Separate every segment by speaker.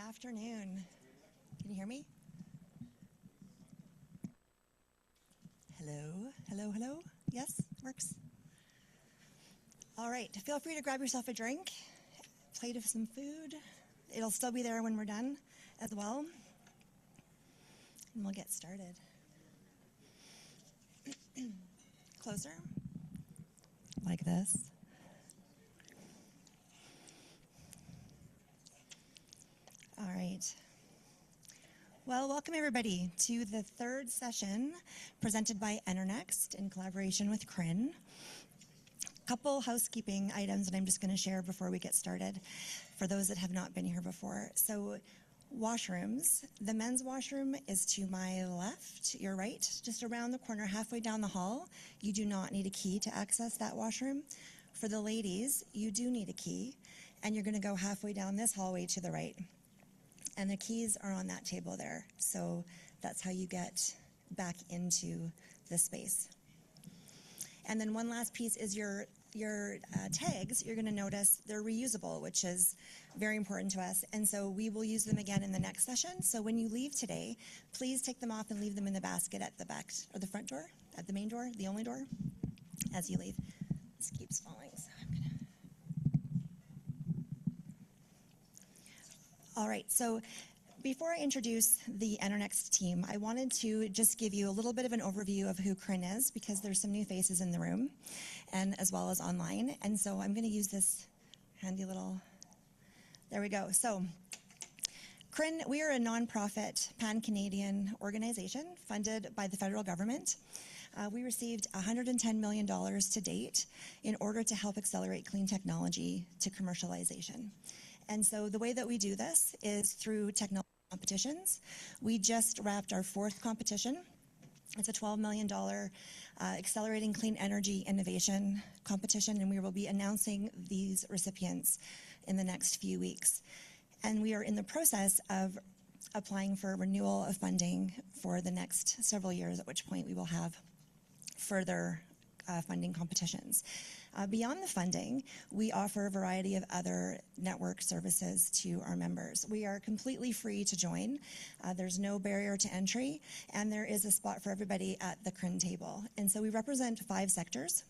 Speaker 1: afternoon. Can you hear me? Hello, hello, hello. Yes, works. All right, feel free to grab yourself a drink, plate of some food. It'll still be there when we're done as well. And we'll get started. Closer, like this. All right. Well, welcome everybody to the third session presented by EnerNext in collaboration with CRIN. Couple housekeeping items that I'm just going to share before we get started for those that have not been here before. So washrooms, the men's washroom is to my left, your right, just around the corner, halfway down the hall. You do not need a key to access that washroom. For the ladies, you do need a key, and you're going to go halfway down this hallway to the right. And the keys are on that table there. So that's how you get back into the space. And then one last piece is your tags. You're going to notice they're reusable, which is very important to us. And so we will use them again in the next session. So when you leave today, please take them off and leave them in the basket at the back or the front door, at the main door, the only door, as you leave. This keeps falling, so I'm going to... All right, so before I introduce the EnerNext team, I wanted to just give you a little bit of an overview of who CRIN is, because there's some new faces in the room, and as well as online. And so I'm going to use this handy little, there we go. So CRIN, we are a nonprofit pan-Canadian organization funded by the federal government. We received $110 million to date in order to help accelerate clean technology to commercialization. And so the way that we do this is through technology competitions. We just wrapped our fourth competition. It's a $12 million Accelerating Clean Energy Innovation competition, and we will be announcing these recipients in the next few weeks. And we are in the process of applying for renewal of funding for the next several years, at which point we will have further funding competitions. Beyond the funding, we offer a variety of other network services to our members. We are completely free to join. There's no barrier to entry, and there is a spot for everybody at the CRIN table. And so we represent 5 sectors.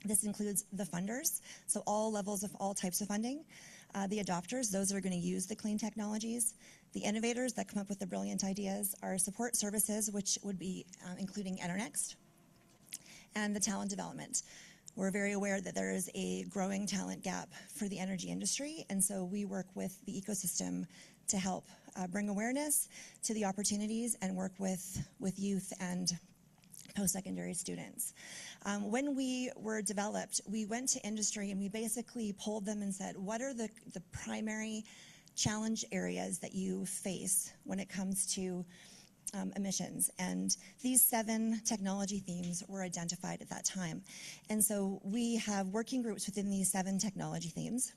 Speaker 1: This includes the funders, so all levels of all types of funding. The adopters, those that are going to use the clean technologies. The innovators that come up with the brilliant ideas. Our support services, which would be including EnerNext. And the talent development. We're very aware that there is a growing talent gap for the energy industry, and so we work with the ecosystem to help bring awareness to the opportunities and work with youth and post-secondary students. When we were developed, we went to industry and we basically polled them and said, what are the primary challenge areas that you face when it comes to emissions? And these 7 technology themes were identified at that time. And so we have working groups within these 7 technology themes.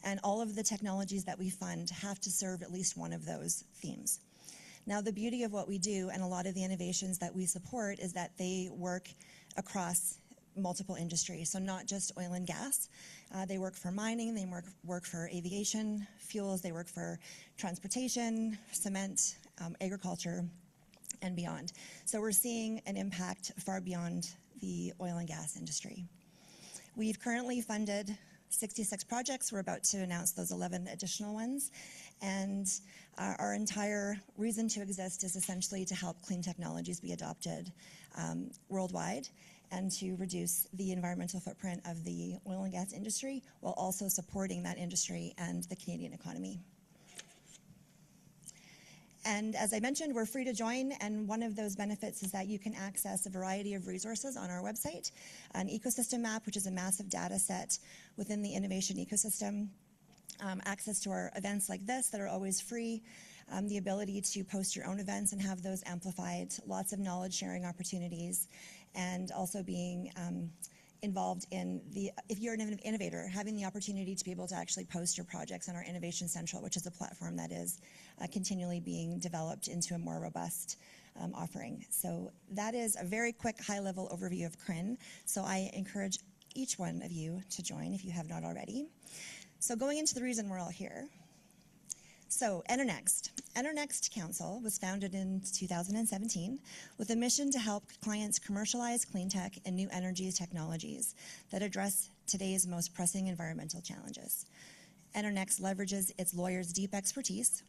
Speaker 1: And all of the technologies that we fund have to serve at least one of those themes. Now, the beauty of what we do and a lot of the innovations that we support is that they work across multiple industries, so not just oil and gas. They work for mining, they work for aviation fuels, they work for transportation, cement, agriculture, and beyond. So we're seeing an impact far beyond the oil and gas industry. We've currently funded 66 projects. We're about to announce those 11 additional ones. And our entire reason to exist is essentially to help clean technologies be adopted worldwide and to reduce the environmental footprint of the oil and gas industry while also supporting that industry and the Canadian economy. And as I mentioned, we're free to join, and one of those benefits is that you can access a variety of resources on our website, an ecosystem map, which is a massive data set within the innovation ecosystem, access to our events like this that are always free, the ability to post your own events and have those amplified, lots of knowledge sharing opportunities, and also being involved in if you're an innovator, having the opportunity to be able to actually post your projects on our Innovation Central, which is a platform that is continually being developed into a more robust offering. So that is a very quick high-level overview of CRIN. So I encourage each one of you to join if you have not already. So going into the reason we're all here. So, EnerNext. EnerNext Counsel was founded in 2017 with a mission to help clients commercialize clean tech and new energy technologies that address today's most pressing environmental challenges. EnerNext leverages its lawyers' deep expertise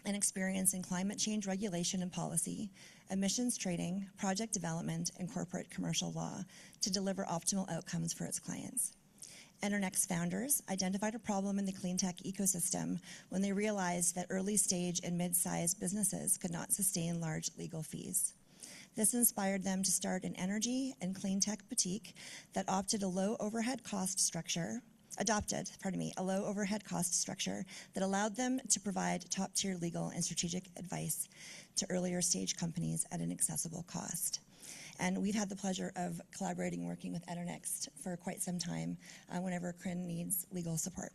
Speaker 1: and experience in climate change regulation and policy, emissions trading, project development, and corporate commercial law to deliver optimal outcomes for its clients. EnerNext founders identified a problem in the clean tech ecosystem when they realized that early-stage and mid-sized businesses could not sustain large legal fees. This inspired them to start an energy and clean tech boutique that adopted a low overhead cost structure that allowed them to provide top-tier legal and strategic advice to earlier stage companies at an accessible cost. And we've had the pleasure of collaborating, working with EnerNext for quite some time whenever CRIN needs legal support.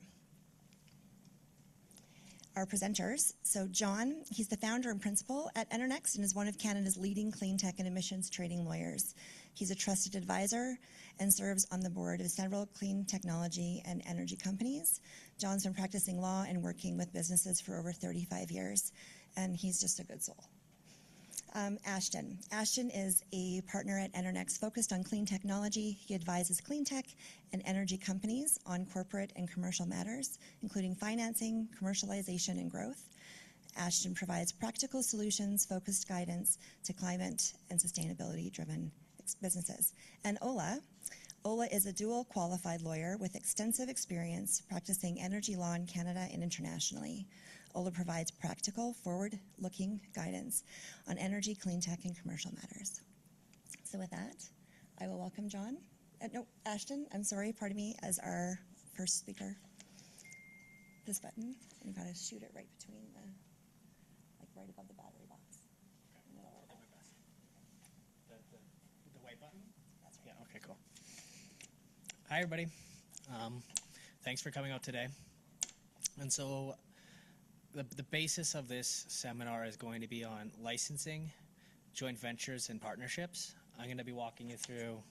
Speaker 1: Our presenters. So John, he's the founder and principal at EnerNext and is one of Canada's leading clean tech and emissions trading lawyers. He's a trusted advisor and serves on the board of several clean technology and energy companies. John's been practicing law and working with businesses for over 35 years, and he's just a good soul. Ashton. Ashton is a partner at EnerNext focused on clean technology. He advises clean tech and energy companies on corporate and commercial matters, including financing, commercialization, and growth. Ashton provides practical solutions, focused guidance to climate and sustainability-driven businesses. And Ola is a dual qualified lawyer with extensive experience practicing energy law in Canada and internationally. Ola provides practical, forward-looking guidance on energy, clean tech, and commercial matters. So with that, I will welcome John. Ashton, I'm sorry, pardon me, as our first speaker. This button, you've got to shoot it right between the, like right above the battery box.
Speaker 2: Okay, I'll do my best. The white button?
Speaker 1: That's right.
Speaker 2: Yeah, okay, cool. Hi, everybody. Thanks for coming out today. And so, the basis of this seminar is going to be on licensing, joint ventures, and partnerships. I'm going to be walking you through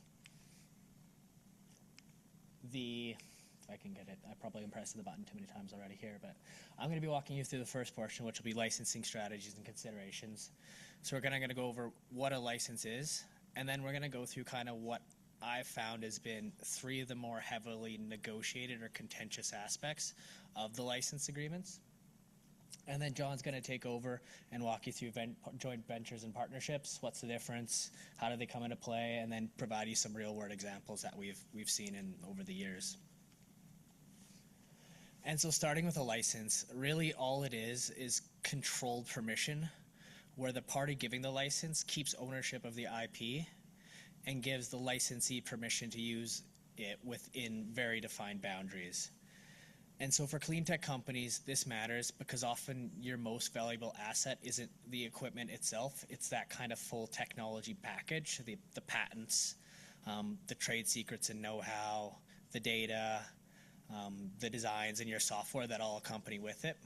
Speaker 2: if I can get it, I probably pressed the button too many times already here, but I'm going to be walking you through the first portion, which will be licensing strategies and considerations. So we're going to go over what a license is, and then we're going to go through kind of what I've found has been 3 of the more heavily negotiated or contentious aspects of the license agreements. And then John's going to take over and walk you through joint ventures and partnerships. What's the difference? How do they come into play? And then provide you some real-world examples that we've seen over the years. And so starting with a license, really all it is controlled permission, where the party giving the license keeps ownership of the IP and gives the licensee permission to use it within very defined boundaries. And so for clean tech companies, this matters because often your most valuable asset isn't the equipment itself. It's that kind of full technology package, the patents, the trade secrets and know-how, the data, the designs, and your software that all accompany with it.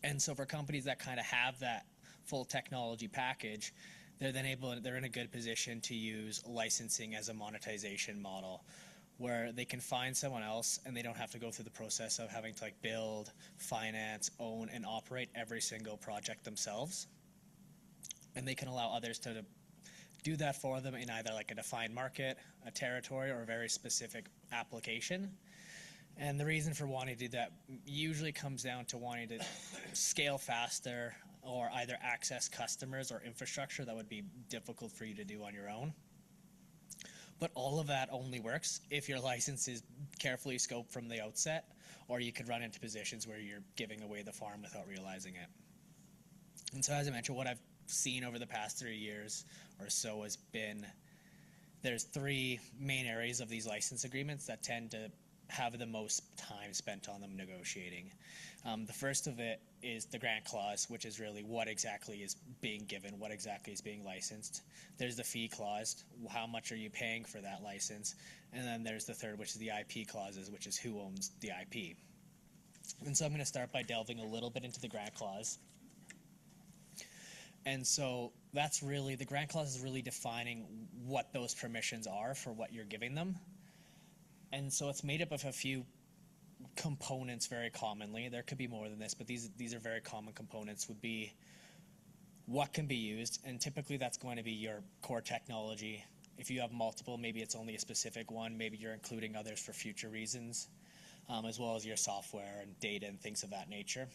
Speaker 2: And so for companies that kind of have that full technology package, they're in a good position to use licensing as a monetization model, where they can find someone else and they don't have to go through the process of having to build, finance, own, and operate every single project themselves. And they can allow others to do that for them in either a defined market, a territory, or a very specific application. And the reason for wanting to do that usually comes down to wanting to scale faster or either access customers or infrastructure that would be difficult for you to do on your own. But all of that only works if your license is carefully scoped from the outset, or you could run into positions where you're giving away the farm without realizing it. And so as I mentioned, what I've seen over the past 3 years or so has been there's 3 main areas of these license agreements that tend to have the most time spent on them negotiating. The first of it is the grant clause, which is really what exactly is being given, what exactly is being licensed. There's the fee clause, how much are you paying for that license? And then there's the third, which is the IP clauses, which is who owns the IP. And so I'm going to start by delving a little bit into the grant clause. And so that's really, the grant clause is really defining what those permissions are for what you're giving them. And so it's made up of a few components very commonly. There could be more than this, but these are very common components. Would be what can be used, and typically that's going to be your core technology. If you have multiple, maybe it's only a specific one. Maybe you're including others for future reasons, as well as your software and data and things of that nature.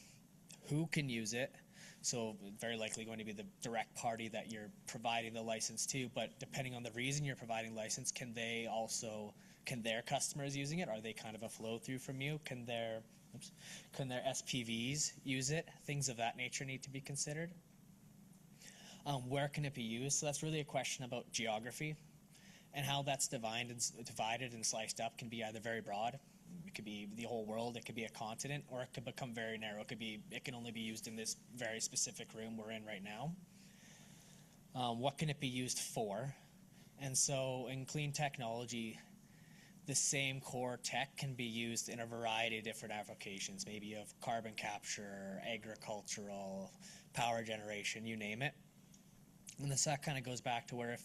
Speaker 2: Who can use it? So very likely going to be the direct party that you're providing the license to, but depending on the reason you're providing license, can their customers using it? Are they kind of a flow through from you? Can their SPVs use it? Things of that nature need to be considered. Where can it be used? So that's really a question about geography, and how that's divided and sliced up can be either very broad. It could be the whole world, it could be a continent, or it could become very narrow. It can only be used in this very specific room we're in right now. What can it be used for? And so in clean technology, the same core tech can be used in a variety of different applications, maybe of carbon capture, agricultural, power generation, you name it. And this kind of goes back to where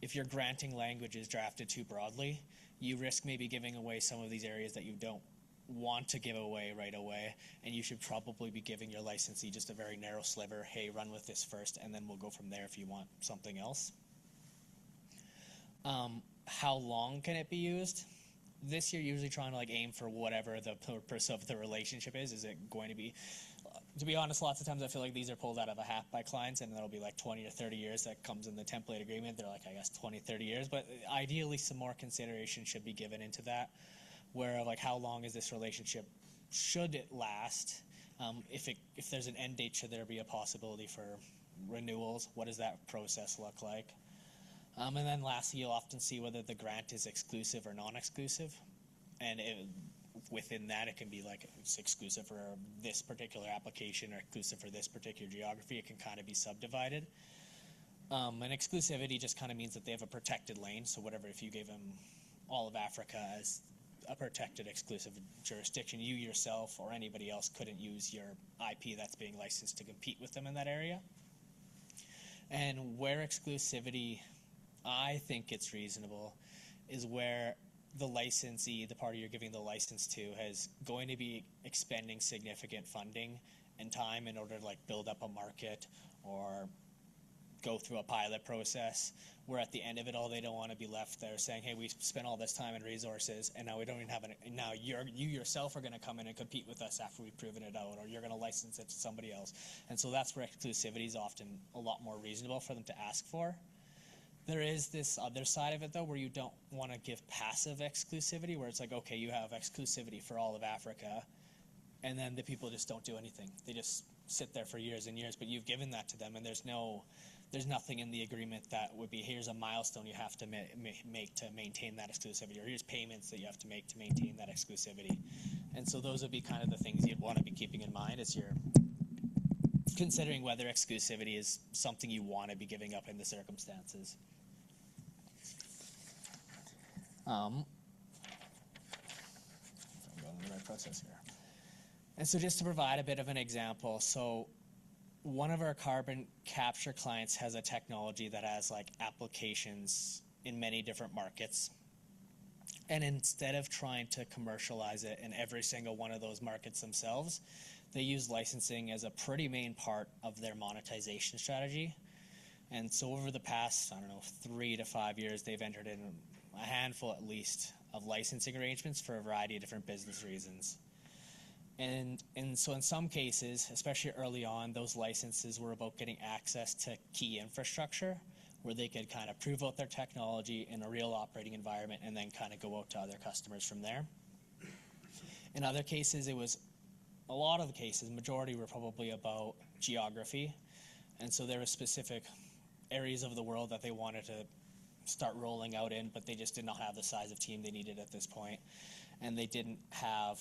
Speaker 2: if you're granting languages drafted too broadly, you risk maybe giving away some of these areas that you don't want to give away right away, and you should probably be giving your licensee just a very narrow sliver. Hey, run with this first, and then we'll go from there if you want something else. How long can it be used? This you're usually trying to aim for whatever the purpose of the relationship is. Is it going to be, to be honest, lots of times I feel like these are pulled out of a hat by clients, and that'll be 20 or 30 years that comes in the template agreement. They're I guess 20, 30 years, but ideally some more consideration should be given into that, where how long is this relationship? Should it last? If there's an end date, should there be a possibility for renewals? What does that process look like? And then lastly, you'll often see whether the grant is exclusive or non-exclusive, and within that, it can be it's exclusive for this particular application or exclusive for this particular geography. It can kind of be subdivided. And exclusivity just kind of means that they have a protected lane. So if you gave them all of Africa as a protected exclusive jurisdiction, you yourself or anybody else couldn't use your IP that's being licensed to compete with them in that area. And where exclusivity, I think it's reasonable, is where the licensee, the party you're giving the license to, is going to be expending significant funding and time in order to build up a market or go through a pilot process, where at the end of it all, they don't want to be left there saying, hey, we spent all this time and resources, and now we don't even have now you yourself are going to come in and compete with us after we've proven it out, or you're going to license it to somebody else. And so that's where exclusivity is often a lot more reasonable for them to ask for. There is this other side of it, though, where you don't want to give passive exclusivity, where it's okay, you have exclusivity for all of Africa, and then the people just don't do anything. They just sit there for years and years, but you've given that to them, and there's nothing in the agreement that would be, here's a milestone you have to make to maintain that exclusivity, or here's payments that you have to make to maintain that exclusivity. And so those would be kind of the things you'd want to be keeping in mind as you're considering whether exclusivity is something you want to be giving up in the circumstances. I'm going in the right process here. And so just to provide a bit of an example, so one of our carbon capture clients has a technology that has applications in many different markets. And instead of trying to commercialize it in every single one of those markets themselves, they use licensing as a pretty main part of their monetization strategy. And so over the past, 3 to 5 years, they've entered in a handful at least of licensing arrangements for a variety of different business reasons. And so in some cases, especially early on, those licenses were about getting access to key infrastructure where they could kind of prove out their technology in a real operating environment and then kind of go out to other customers from there. In other cases, a lot of the cases, majority were probably about geography. And so there were specific areas of the world that they wanted to start rolling out in, but they just did not have the size of team they needed at this point. And they didn't have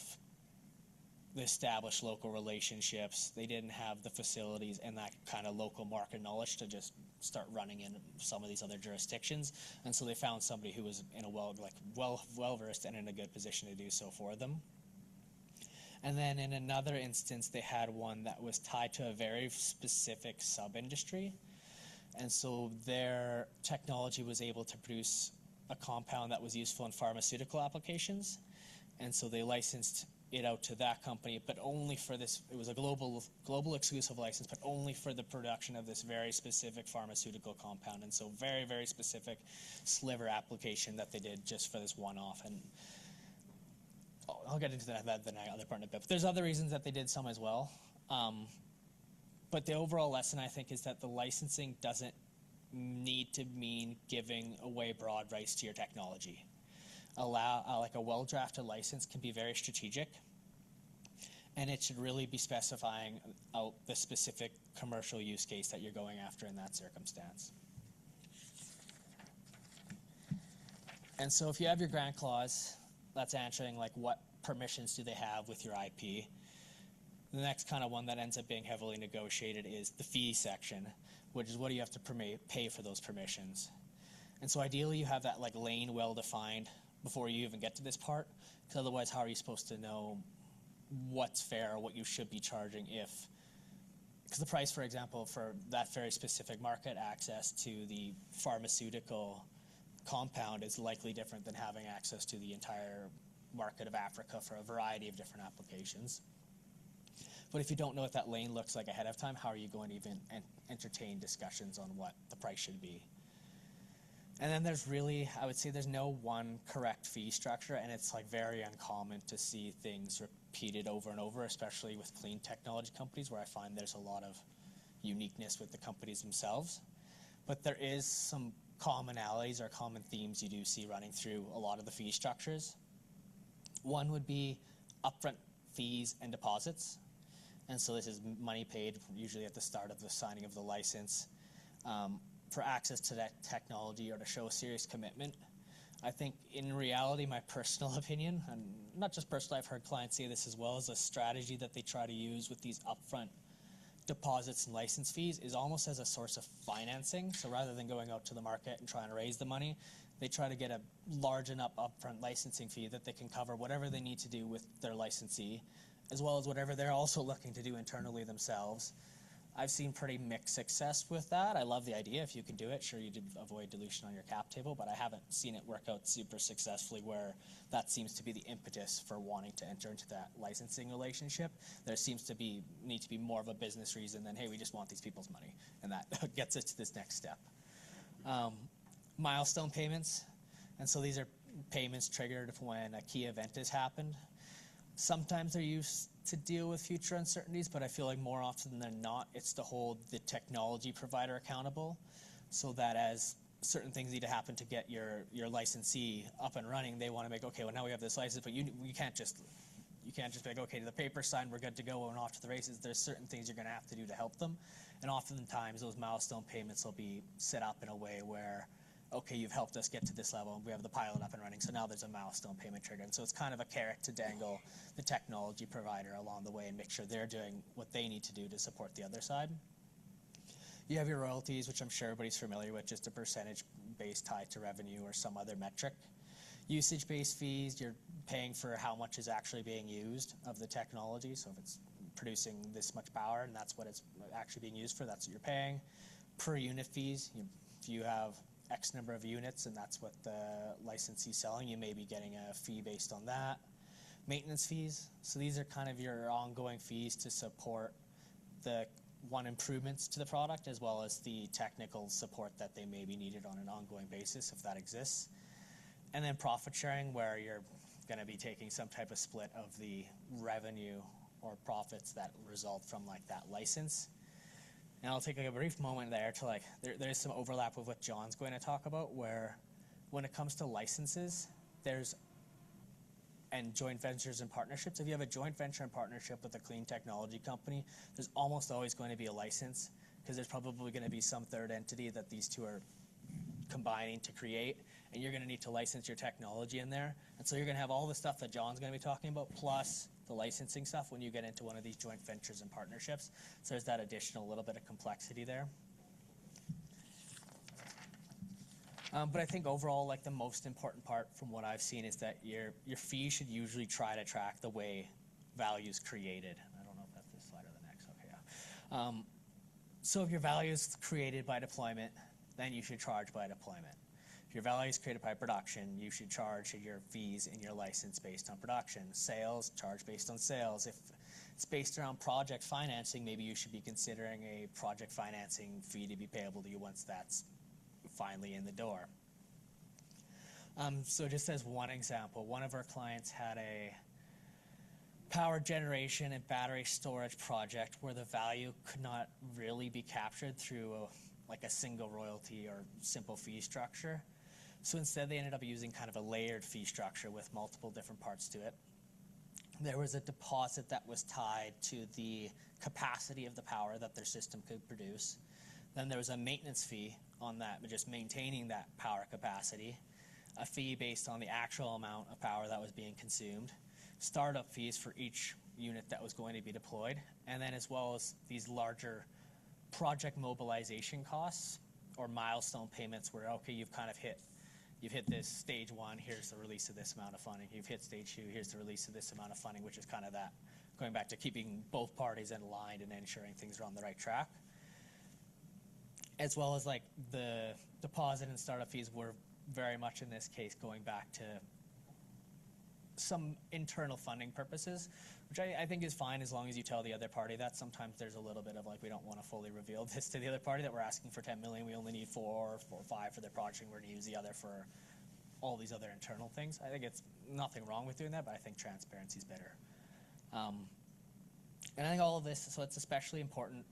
Speaker 2: the established local relationships. They didn't have the facilities and that kind of local market knowledge to just start running in some of these other jurisdictions. And so they found somebody who was in a well-versed and in a good position to do so for them. And then in another instance, they had one that was tied to a very specific sub-industry. And so their technology was able to produce a compound that was useful in pharmaceutical applications. And so they licensed it out to that company, but only for this. It was a global exclusive license, but only for the production of this very specific pharmaceutical compound. And so very, very specific sliver application that they did just for this one-off. And I'll get into that other part in a bit. But there's other reasons that they did some as well. But the overall lesson, I think, is that the licensing doesn't need to mean giving away broad rights to your technology. Like a well-drafted license can be very strategic, and it should really be specifying out the specific commercial use case that you're going after in that circumstance. And so if you have your grant clause, that's answering like what permissions do they have with your IP. The next kind of one that ends up being heavily negotiated is the fee section, which is what do you have to pay for those permissions. And so ideally you have that like lane well defined before you even get to this part, because otherwise how are you supposed to know what's fair or what you should be charging because the price, for example, for that very specific market access to the pharmaceutical compound is likely different than having access to the entire market of Africa for a variety of different applications. But if you don't know what that lane looks like ahead of time, how are you going to even entertain discussions on what the price should be? And then there's really, I would say there's no one correct fee structure, and it's like very uncommon to see things repeated over and over, especially with clean technology companies, where I find there's a lot of uniqueness with the companies themselves. But there is some commonalities or common themes you do see running through a lot of the fee structures. One would be upfront fees and deposits. And so this is money paid usually at the start of the signing of the license for access to that technology or to show a serious commitment. I think in reality, my personal opinion, and not just personal, I've heard clients say this as well, is a strategy that they try to use with these upfront deposits and license fees is almost as a source of financing. So rather than going out to the market and trying to raise the money, they try to get a large enough upfront licensing fee that they can cover whatever they need to do with their licensee, as well as whatever they're also looking to do internally themselves. I've seen pretty mixed success with that. I love the idea. If you can do it, sure, you did avoid dilution on your cap table, but I haven't seen it work out super successfully where that seems to be the impetus for wanting to enter into that licensing relationship. There seems to need to be more of a business reason than, hey, we just want these people's money, and that gets us to this next step. Milestone payments, and so these are payments triggered when a key event has happened. Sometimes they're used to deal with future uncertainties, but I feel like more often than not, it's to hold the technology provider accountable so that as certain things need to happen to get your licensee up and running, they want to make, okay, well now we have this license, but you can't just be like, okay, the paper's signed, we're good to go, and off to the races. There's certain things you're going to have to do to help them. And oftentimes those milestone payments will be set up in a way where, okay, you've helped us get to this level, and we have the pilot up and running, so now there's a milestone payment trigger. And so it's kind of a carrot to dangle the technology provider along the way and make sure they're doing what they need to do to support the other side. You have your royalties, which I'm sure everybody's familiar with, just a percentage base tied to revenue or some other metric. Usage-based fees, you're paying for how much is actually being used of the technology. So if it's producing this much power and that's what it's actually being used for, that's what you're paying. Per unit fees, if you have X number of units and that's what the licensee's selling, you may be getting a fee based on that. Maintenance fees, so these are kind of your ongoing fees to support the improvements to the product as well as the technical support that they may be needed on an ongoing basis if that exists. And then profit sharing, where you're going to be taking some type of split of the revenue or profits that result from like that license. And I'll take a brief moment there to there's some overlap with what John's going to talk about, where when it comes to licenses, and joint ventures and partnerships, if you have a joint venture and partnership with a clean technology company, there's almost always going to be a license because there's probably going to be some third entity that these two are combining to create, and you're going to need to license your technology in there. And so you're going to have all the stuff that John's going to be talking about, plus the licensing stuff when you get into one of these joint ventures and partnerships. So there's that additional little bit of complexity there. But I think overall, like the most important part from what I've seen is that your fee should usually try to track the way value is created. I don't know if that's this slide or the next. Okay, yeah. So if your value is created by deployment, then you should charge by deployment. If your value is created by production, you should charge your fees in your license based on production. Sales, charge based on sales. If it's based around project financing, maybe you should be considering a project financing fee to be payable to you once that's finally in the door. So just as one example, one of our clients had a power generation and battery storage project where the value could not really be captured through a single royalty or simple fee structure. So instead they ended up using kind of a layered fee structure with multiple different parts to it. There was a deposit that was tied to the capacity of the power that their system could produce. Then there was a maintenance fee on that, just maintaining that power capacity, a fee based on the actual amount of power that was being consumed, startup fees for each unit that was going to be deployed, and then as well as these larger project mobilization costs or milestone payments where, okay, you've hit this stage one, here's the release of this amount of funding. You've hit stage two, here's the release of this amount of funding, which is kind of that, going back to keeping both parties in line and ensuring things are on the right track. As well as like the deposit and startup fees were very much in this case going back to some internal funding purposes, which I think is fine as long as you tell the other party that. Sometimes there's a little bit of like, we don't want to fully reveal this to the other party that we're asking for 10 million, we only need 4 or 5 for their project, and we're going to use the other for all these other internal things. I think it's nothing wrong with doing that, but I think transparency is better. And I think all of this, so it's especially important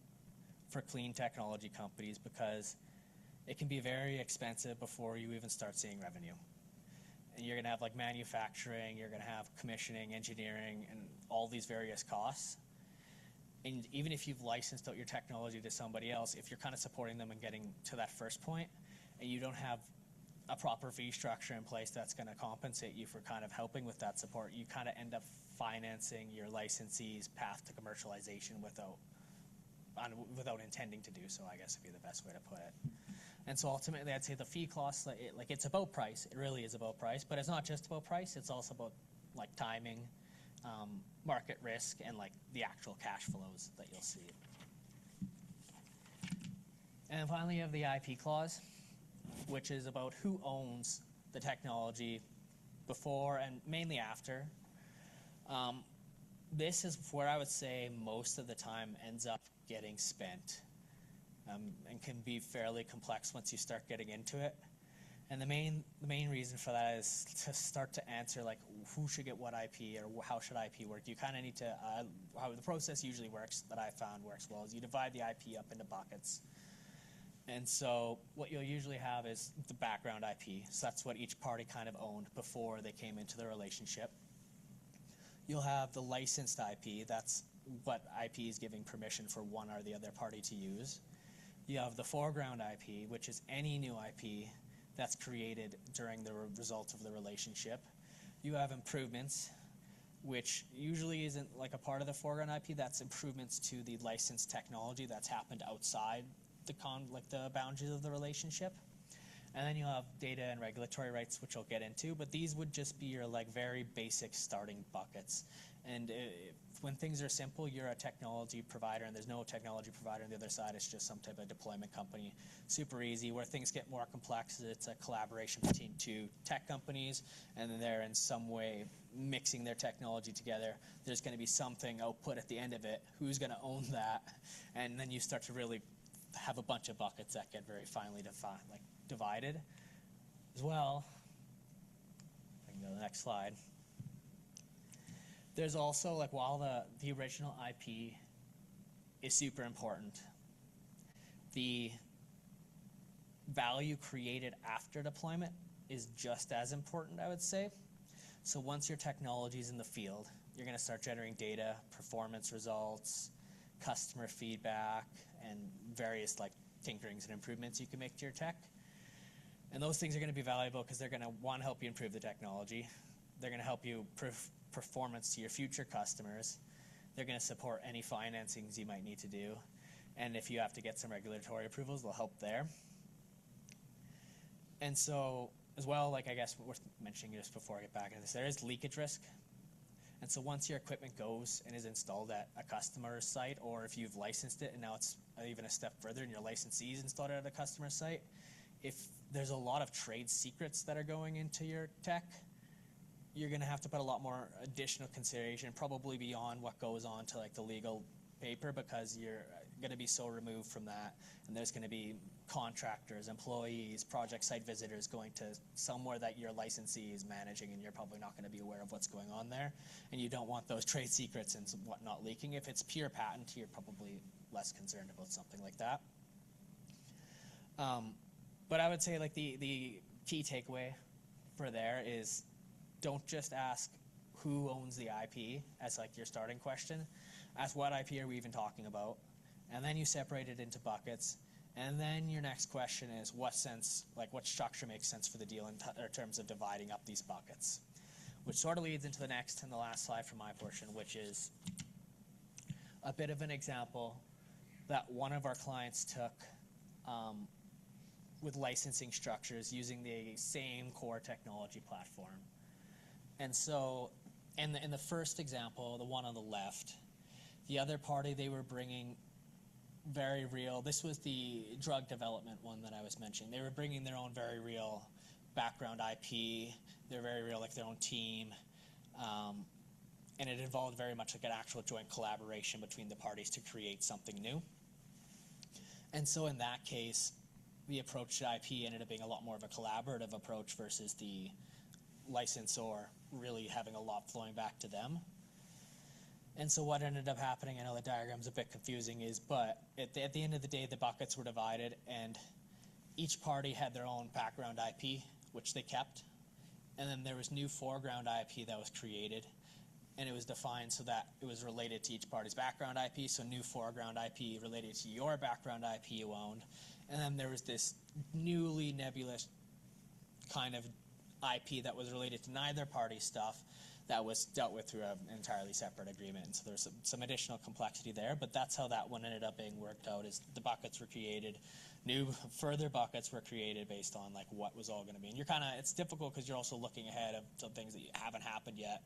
Speaker 2: for clean technology companies because it can be very expensive before you even start seeing revenue. And you're going to have like manufacturing, you're going to have commissioning, engineering, and all these various costs. And even if you've licensed out your technology to somebody else, if you're kind of supporting them and getting to that first point, and you don't have a proper fee structure in place that's going to compensate you for kind of helping with that support, you kind of end up financing your licensee's path to commercialization without intending to do so, I guess would be the best way to put it. And so ultimately, I'd say the fee costs, it's about price. It really is about price, but it's not just about price. It's also about like timing, market risk, and like the actual cash flows that you'll see. And finally, you have the IP clause, which is about who owns the technology before and mainly after. This is where I would say most of the time ends up getting spent. And can be fairly complex once you start getting into it. And the main reason for that is to start to answer like who should get what IP or how should IP work. You kind of need to, how the process usually works that I found works well is you divide the IP up into buckets. And so what you'll usually have is the background IP. So that's what each party kind of owned before they came into the relationship. You'll have the licensed IP. That's what IP is giving permission for one or the other party to use. You have the foreground IP, which is any new IP that's created during the result of the relationship. You have improvements, which usually isn't like a part of the foreground IP. That's improvements to the licensed technology that's happened outside the boundaries of the relationship. And then you'll have data and regulatory rights, which I'll get into. But these would just be your like very basic starting buckets. And when things are simple, you're a technology provider, and there's no technology provider on the other side. It's just some type of deployment company. Super easy. Where things get more complex, it's a collaboration between two tech companies, and then they're in some way mixing their technology together. There's going to be something output at the end of it. Who's going to own that? And then you start to really have a bunch of buckets that get very finely divided. As well, I can go to the next slide. There's also, like, while the original IP is super important, the value created after deployment is just as important, I would say. So once your technology is in the field, you're going to start generating data, performance results, customer feedback, and various like tinkerings and improvements you can make to your tech. And those things are going to be valuable because they're going to, one, help you improve the technology. They're going to help you performance to your future customers. They're going to support any financings you might need to do. And if you have to get some regulatory approvals, they'll help there. And so, as well, like I guess worth mentioning just before I get back into this, there is leakage risk. And so once your equipment goes and is installed at a customer's site, or if you've licensed it and now it's even a step further and your licensee is installed at a customer site, if there's a lot of trade secrets that are going into your tech. You're going to have to put a lot more additional consideration, probably beyond what goes on to like the legal paper, because you're going to be so removed from that, and there's going to be contractors, employees, project site visitors going to somewhere that your licensee is managing, and you're probably not going to be aware of what's going on there, and you don't want those trade secrets and whatnot leaking. If it's pure patent, you're probably less concerned about something like that. But I would say like the key takeaway for there is, don't just ask who owns the IP as like your starting question. Ask what IP are we even talking about, and then you separate it into buckets. And then your next question is, what structure makes sense for the deal in terms of dividing up these buckets? Which sort of leads into the next and the last slide from my portion, which is a bit of an example that one of our clients took with licensing structures using the same core technology platform. And so in the first example, the one on the left, the other party, they were bringing very real, this was the drug development one that I was mentioning. They were bringing their own very real background IP. They're very real, like their own team. And it involved very much like an actual joint collaboration between the parties to create something new. And so in that case, the approach to IP ended up being a lot more of a collaborative approach versus the licensor really having a lot flowing back to them. And so what ended up happening, I know the diagram's a bit confusing, but at the end of the day, the buckets were divided, and each party had their own background IP, which they kept. And then there was new foreground IP that was created, and it was defined so that it was related to each party's background IP, so new foreground IP related to your background IP you owned. And then there was this newly nebulous kind of IP that was related to neither party's stuff, that was dealt with through an entirely separate agreement. And so there's some additional complexity there, but that's how that one ended up being worked out, is the buckets were created, further buckets were created based on like what was all going to be. And it's difficult because you're also looking ahead of some things that haven't happened yet.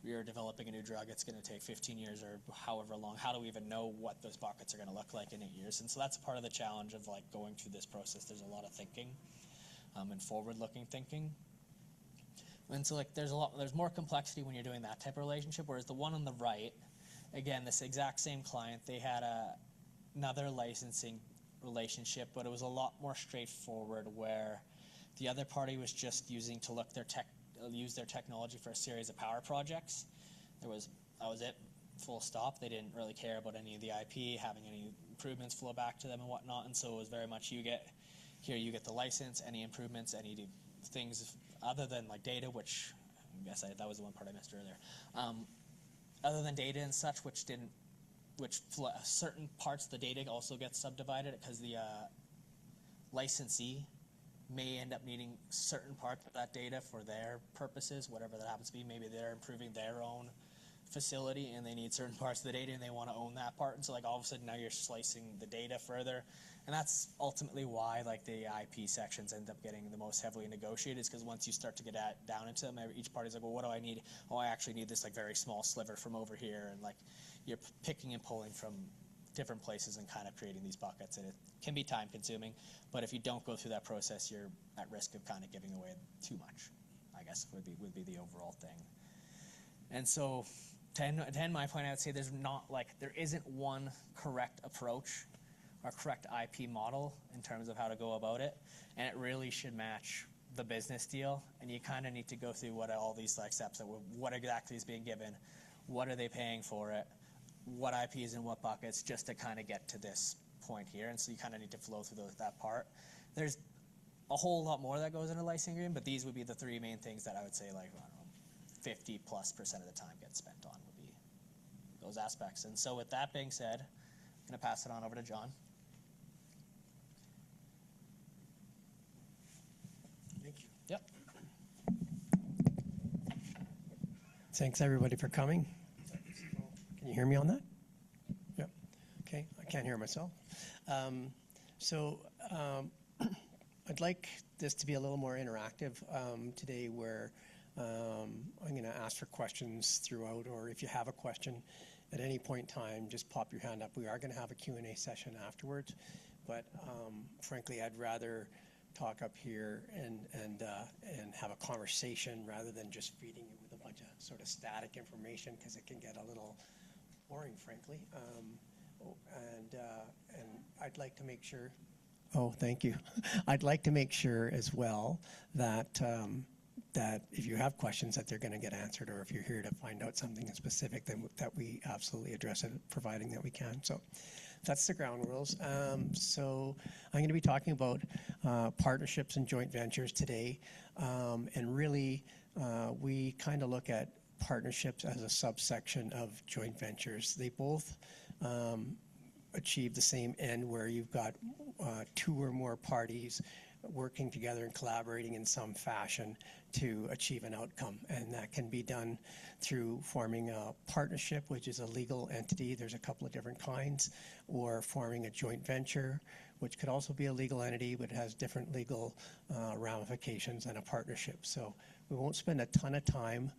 Speaker 2: You're developing a new drug, it's going to take 15 years or however long. How do we even know what those buckets are going to look like in 8 years? And so that's part of the challenge of like going through this process. There's a lot of thinking and forward-looking thinking. And so like there's more complexity when you're doing that type of relationship, whereas the one on the right, again, this exact same client, they had another licensing relationship, but it was a lot more straightforward, where the other party was just using to use their technology for a series of power projects. That was it, full stop. They didn't really care about any of the IP, having any improvements flow back to them and whatnot. And so it was very much you get the license, any improvements, any things other than like data, which I guess that was the one part I missed earlier. Other than data and such, certain parts of the data also get subdivided because the licensee may end up needing certain parts of that data for their purposes, whatever that happens to be. Maybe they're improving their own facility and they need certain parts of the data and they want to own that part. And so like all of a sudden now you're slicing the data further. And that's ultimately why like the IP sections end up getting the most heavily negotiated, is because once you start to get down into them, each party's like, well, what do I need? Oh, I actually need this like very small sliver from over here. And like you're picking and pulling from different places and kind of creating these buckets. And it can be time consuming, but if you don't go through that process, you're at risk of kind of giving away too much, I guess would be the overall thing. And so to end my point, I would say there isn't one correct approach or correct IP model in terms of how to go about it, and it really should match the business deal. And you kind of need to go through what all these like steps, what exactly is being given, what are they paying for it, what IP is in what buckets, just to kind of get to this point here. And so you kind of need to flow through that part. There's a whole lot more that goes into licensing agreement, but these would be the three main things that I would say like 50+% of the time gets spent on would be those aspects. And so with that being said, I'm going to pass it on over to John.
Speaker 3: Thank you.
Speaker 2: Yep.
Speaker 3: Thanks everybody for coming. Can you hear me on that? Yep. Okay, I can't hear myself. I'd like this to be a little more interactive today, where I'm going to ask for questions throughout, or if you have a question at any point in time, just pop your hand up. We are going to have a Q&A session afterwards, but frankly, I'd rather talk up here and have a conversation rather than just feeding you with a bunch of sort of static information, because it can get a little boring, frankly. And I'd like to make sure. Oh, thank you. I'd like to make sure as well that that if you have questions, that they're going to get answered, or if you're here to find out something in specific, then that we absolutely address it, providing that we can. So that's the ground rules. So I'm going to be talking about partnerships and joint ventures today, and really we kind of look at partnerships as a subsection of joint ventures. They both achieve the same end, where you've got two or more parties working together and collaborating in some fashion to achieve an outcome. And that can be done through forming a partnership, which is a legal entity. There's a couple of different kinds. Or forming a joint venture, which could also be a legal entity, but has different legal ramifications than a partnership. So we won't spend a ton of time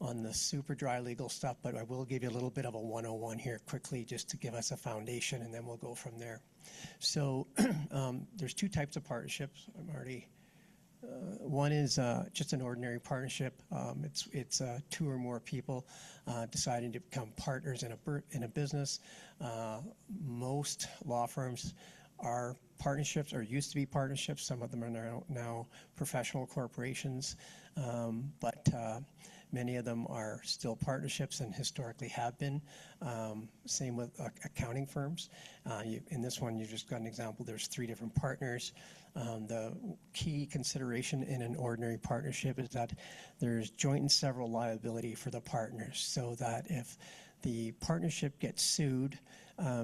Speaker 3: on the super dry legal stuff, but I will give you a little bit of a 101 here quickly, just to give us a foundation, and then we'll go from there. So there's two types of partnerships. One is just an ordinary partnership. It's two or more people deciding to become partners in a business. Most law firms are partnerships, or used to be partnerships. Some of them are now professional corporations, but many of them are still partnerships and historically have been. Same with accounting firms. In this one, you just got an example. There's 3 different partners. The key consideration in an ordinary partnership is that there's joint and several liability for the partners, so that if the partnership gets sued,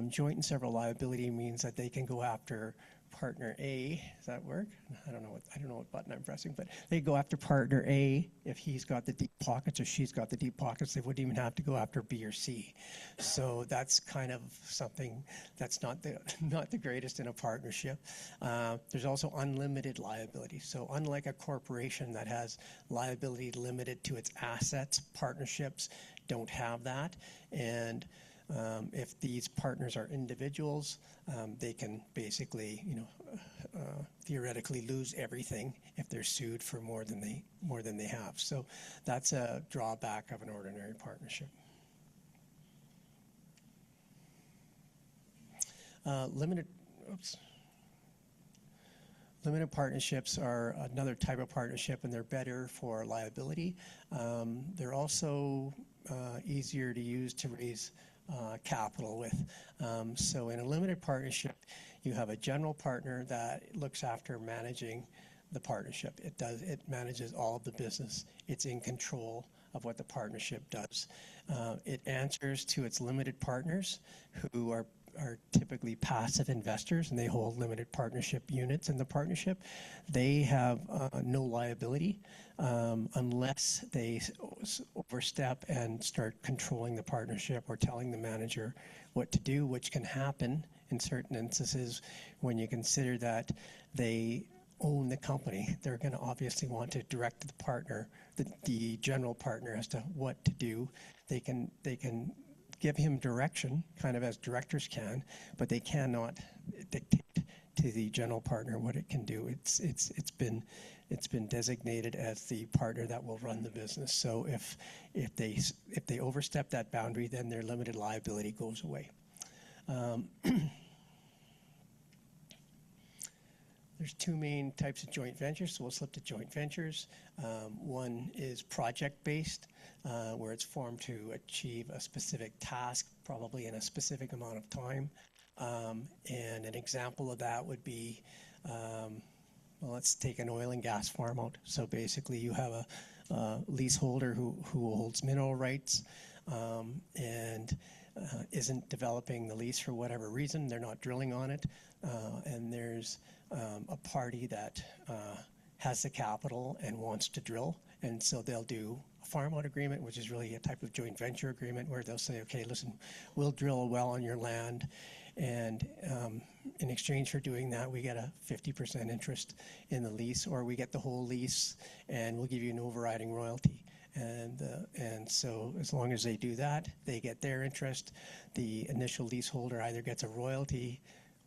Speaker 3: joint and several liability means that they can go after partner A. Does that work? I don't know what button I'm pressing, but they go after partner A if he's got the deep pockets or she's got the deep pockets. They wouldn't even have to go after B or C. So that's kind of something that's not the greatest in a partnership. There's also unlimited liability. So unlike a corporation that has liability limited to its assets, partnerships don't have that. And if these partners are individuals, they can basically, theoretically lose everything if they're sued for more than they have. So that's a drawback of an ordinary partnership. Limited partnerships are another type of partnership, and they're better for liability. They're also easier to use to raise capital with. So in a limited partnership, you have a general partner that looks after managing the partnership. It manages all of the business. It's in control of what the partnership does. It answers to its limited partners, who are typically passive investors, and they hold limited partnership units in the partnership. They have no liability unless they overstep and start controlling the partnership or telling the manager what to do, which can happen in certain instances when you consider that they own the company. They're going to obviously want to direct the partner, the general partner, as to what to do. They can give him direction, kind of as directors can, but they cannot dictate to the general partner what it can do. It's been designated as the partner that will run the business. So if they overstep that boundary, then their limited liability goes away. There's 2 main types of joint ventures, so we'll slip to joint ventures. One is project-based, where it's formed to achieve a specific task, probably in a specific amount of time. And an example of that would be, let's take an oil and gas farm out. So basically you have a leaseholder who holds mineral rights and isn't developing the lease for whatever reason. They're not drilling on it. And there's a party that has the capital and wants to drill, and so they'll do a farm-out agreement, which is really a type of joint venture agreement, where they'll say, okay, listen, we'll drill a well on your land, and in exchange for doing that, we get a 50% interest in the lease, or we get the whole lease, and we'll give you an overriding royalty. And so as long as they do that, they get their interest. The initial leaseholder either gets a royalty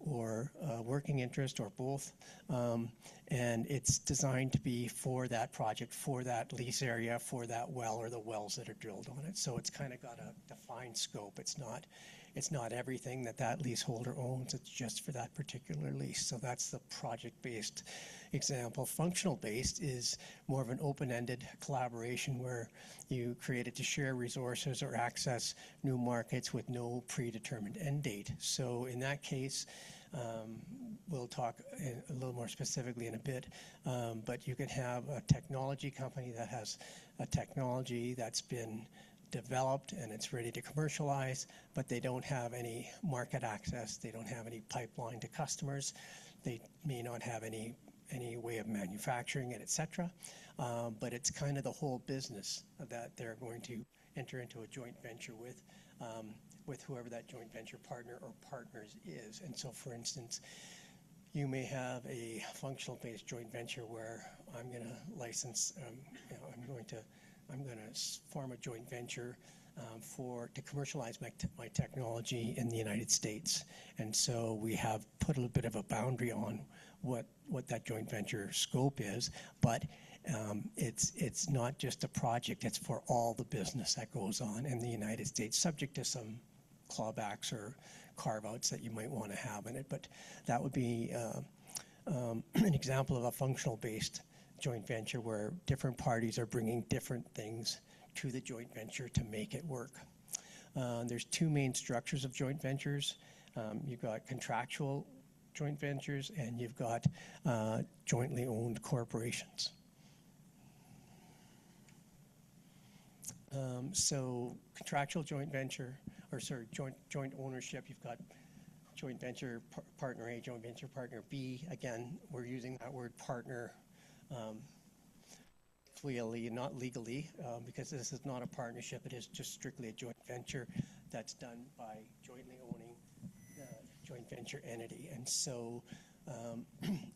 Speaker 3: or working interest or both. And it's designed to be for that project, for that lease area, for that well or the wells that are drilled on it. So it's kind of got a defined scope. It's not everything that leaseholder owns. It's just for that particular lease. So that's the project-based example. Functional-based is more of an open-ended collaboration where you create it to share resources or access new markets with no predetermined end date. So in that case, we'll talk a little more specifically in a bit, but you can have a technology company that has a technology that's been developed and it's ready to commercialize, but they don't have any market access, they don't have any pipeline to customers, they may not have any way of manufacturing it, etc. But it's kind of the whole business that they're going to enter into a joint venture with whoever that joint venture partner or partners is. And so, for instance, you may have a functional-based joint venture where I'm going to license, I'm going to form a joint venture to commercialize my technology in the United States. And so we have put a little bit of a boundary on what that joint venture scope is, but it's not just a project, it's for all the business that goes on in the United States, subject to some clawbacks or carve-outs that you might want to have in it. But that would be an example of a functional-based joint venture where different parties are bringing different things to the joint venture to make it work. There's two main structures of joint ventures. You've got contractual joint ventures and you've got jointly owned corporations. So contractual joint venture, joint ownership, you've got joint venture partner A, joint venture partner B. Again, we're using that word partner clearly, not legally, because this is not a partnership. It is just strictly a joint venture that's done by jointly owning the joint venture entity. And so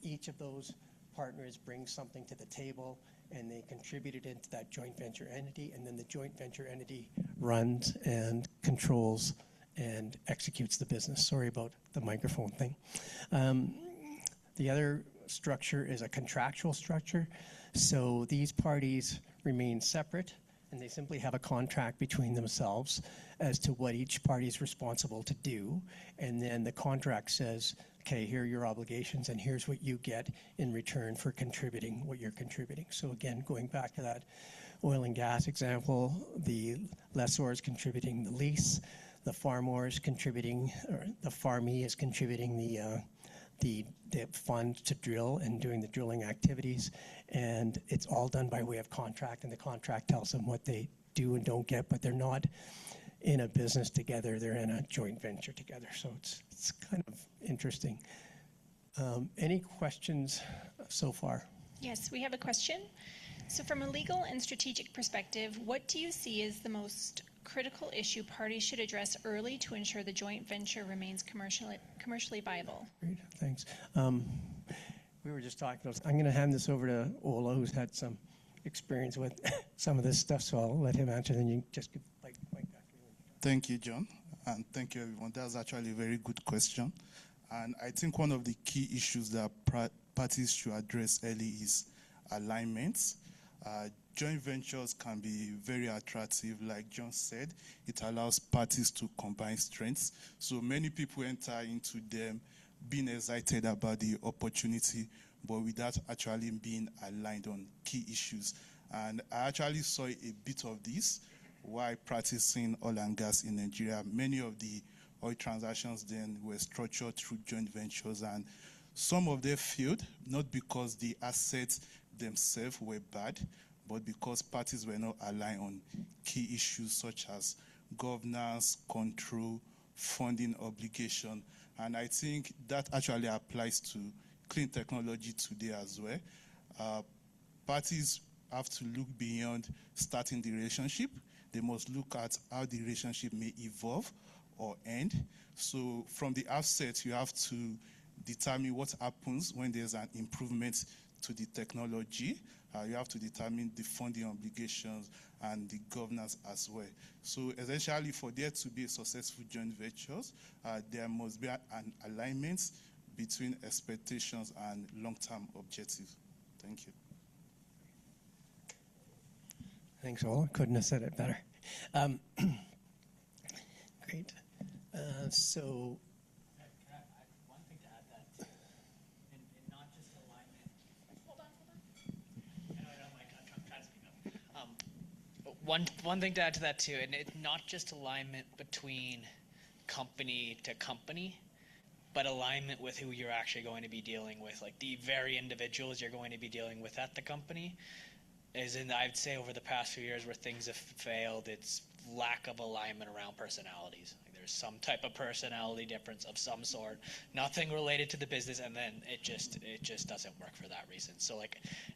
Speaker 3: each of those partners brings something to the table and they contribute it into that joint venture entity, and then the joint venture entity runs and controls and executes the business. Sorry about the microphone thing. The other structure is a contractual structure. So these parties remain separate and they simply have a contract between themselves as to what each party is responsible to do. And then the contract says, okay, here are your obligations and here's what you get in return for contributing what you're contributing. So again, going back to that oil and gas example, the lessor is contributing the lease, the farmer is contributing, or the farmee is contributing the fund to drill and doing the drilling activities, and it's all done by way of contract, and the contract tells them what they do and don't get, but they're not in a business together, they're in a joint venture together. So it's kind of interesting. Any questions so far?
Speaker 4: Yes, we have a question. So from a legal and strategic perspective, what do you see as the most critical issue parties should address early to ensure the joint venture remains commercially viable?
Speaker 3: Great, thanks. We were just talking about, I'm going to hand this over to Ola, who's had some experience with some of this stuff, so I'll let him answer, then you just give Mike back.
Speaker 5: Thank you, John, and thank you, everyone. That's actually a very good question. And I think one of the key issues that parties should address early is alignment. Joint ventures can be very attractive. Like John said, it allows parties to combine strengths. So many people enter into them being excited about the opportunity, but without actually being aligned on key issues. And I actually saw a bit of this while practicing oil and gas in Nigeria. Many of the oil transactions then were structured through joint ventures, and some of them failed, not because the assets themselves were bad, but because parties were not aligned on key issues such as governance, control, funding obligation. And I think that actually applies to clean technology today as well. Parties have to look beyond starting the relationship. They must look at how the relationship may evolve or end. So from the outset, you have to determine what happens when there's an improvement to the technology. You have to determine the funding obligations and the governance as well. So essentially, for there to be a successful joint ventures, there must be an alignment between expectations and long-term objectives. Thank you.
Speaker 3: Thanks, Ola. Couldn't have said it better. Great. So
Speaker 2: one thing to add that, and not just alignment. Hold on. I'm trying to speak up. One thing to add to that too, and it's not just alignment between company to company, but alignment with who you're actually going to be dealing with, like the very individuals you're going to be dealing with at the company. I'd say over the past few years where things have failed, it's lack of alignment around personalities. Like there's some type of personality difference of some sort, nothing related to the business, and then it just doesn't work for that reason. So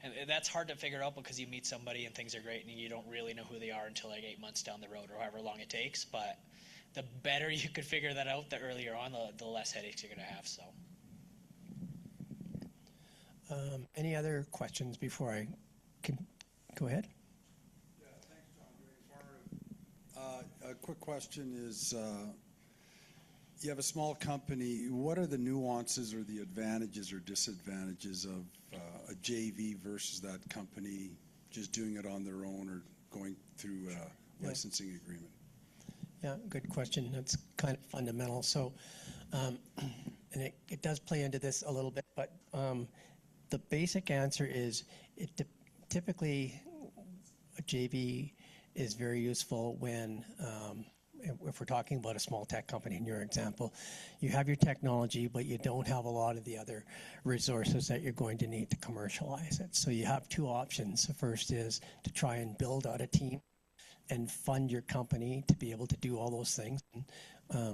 Speaker 2: and that's hard to figure out because you meet somebody and things are great and you don't really know who they are until like 8 months down the road or however long it takes. But the better you could figure that out, the earlier on, the less headaches you're going to have. So.
Speaker 3: any other questions before I can go ahead?
Speaker 6: Yeah, thanks, John. Very informative. A quick question is, you have a small company. What are the nuances or the advantages or disadvantages of a JV versus that company just doing it on their own or going through a licensing agreement?
Speaker 3: Yeah, good question. That's kind of fundamental. So, and it does play into this a little bit, but the basic answer is typically a JV is very useful when, if we're talking about a small tech company in your example, you have your technology, but you don't have a lot of the other resources that you're going to need to commercialize it. So you have two options. The first is to try and build out a team and fund your company to be able to do all those things.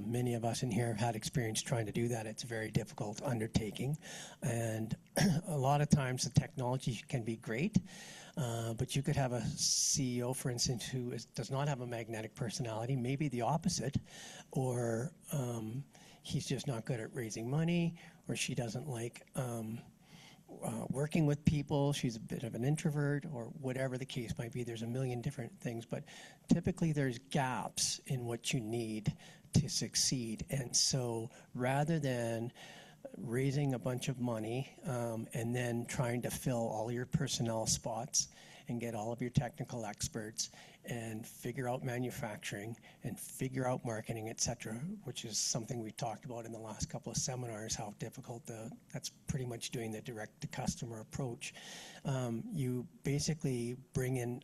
Speaker 3: Many of us in here have had experience trying to do that. It's a very difficult undertaking. And a lot of times the technology can be great, but you could have a CEO, for instance, who does not have a magnetic personality, maybe the opposite, or he's just not good at raising money, or she doesn't like working with people, she's a bit of an introvert, or whatever the case might be. There's a million different things, but typically there's gaps in what you need to succeed. And so rather than raising a bunch of money and then trying to fill all your personnel spots and get all of your technical experts and figure out manufacturing and figure out marketing, et cetera, which is something we talked about in the last couple of seminars, how difficult that's pretty much doing the direct-to-customer approach. You basically bring in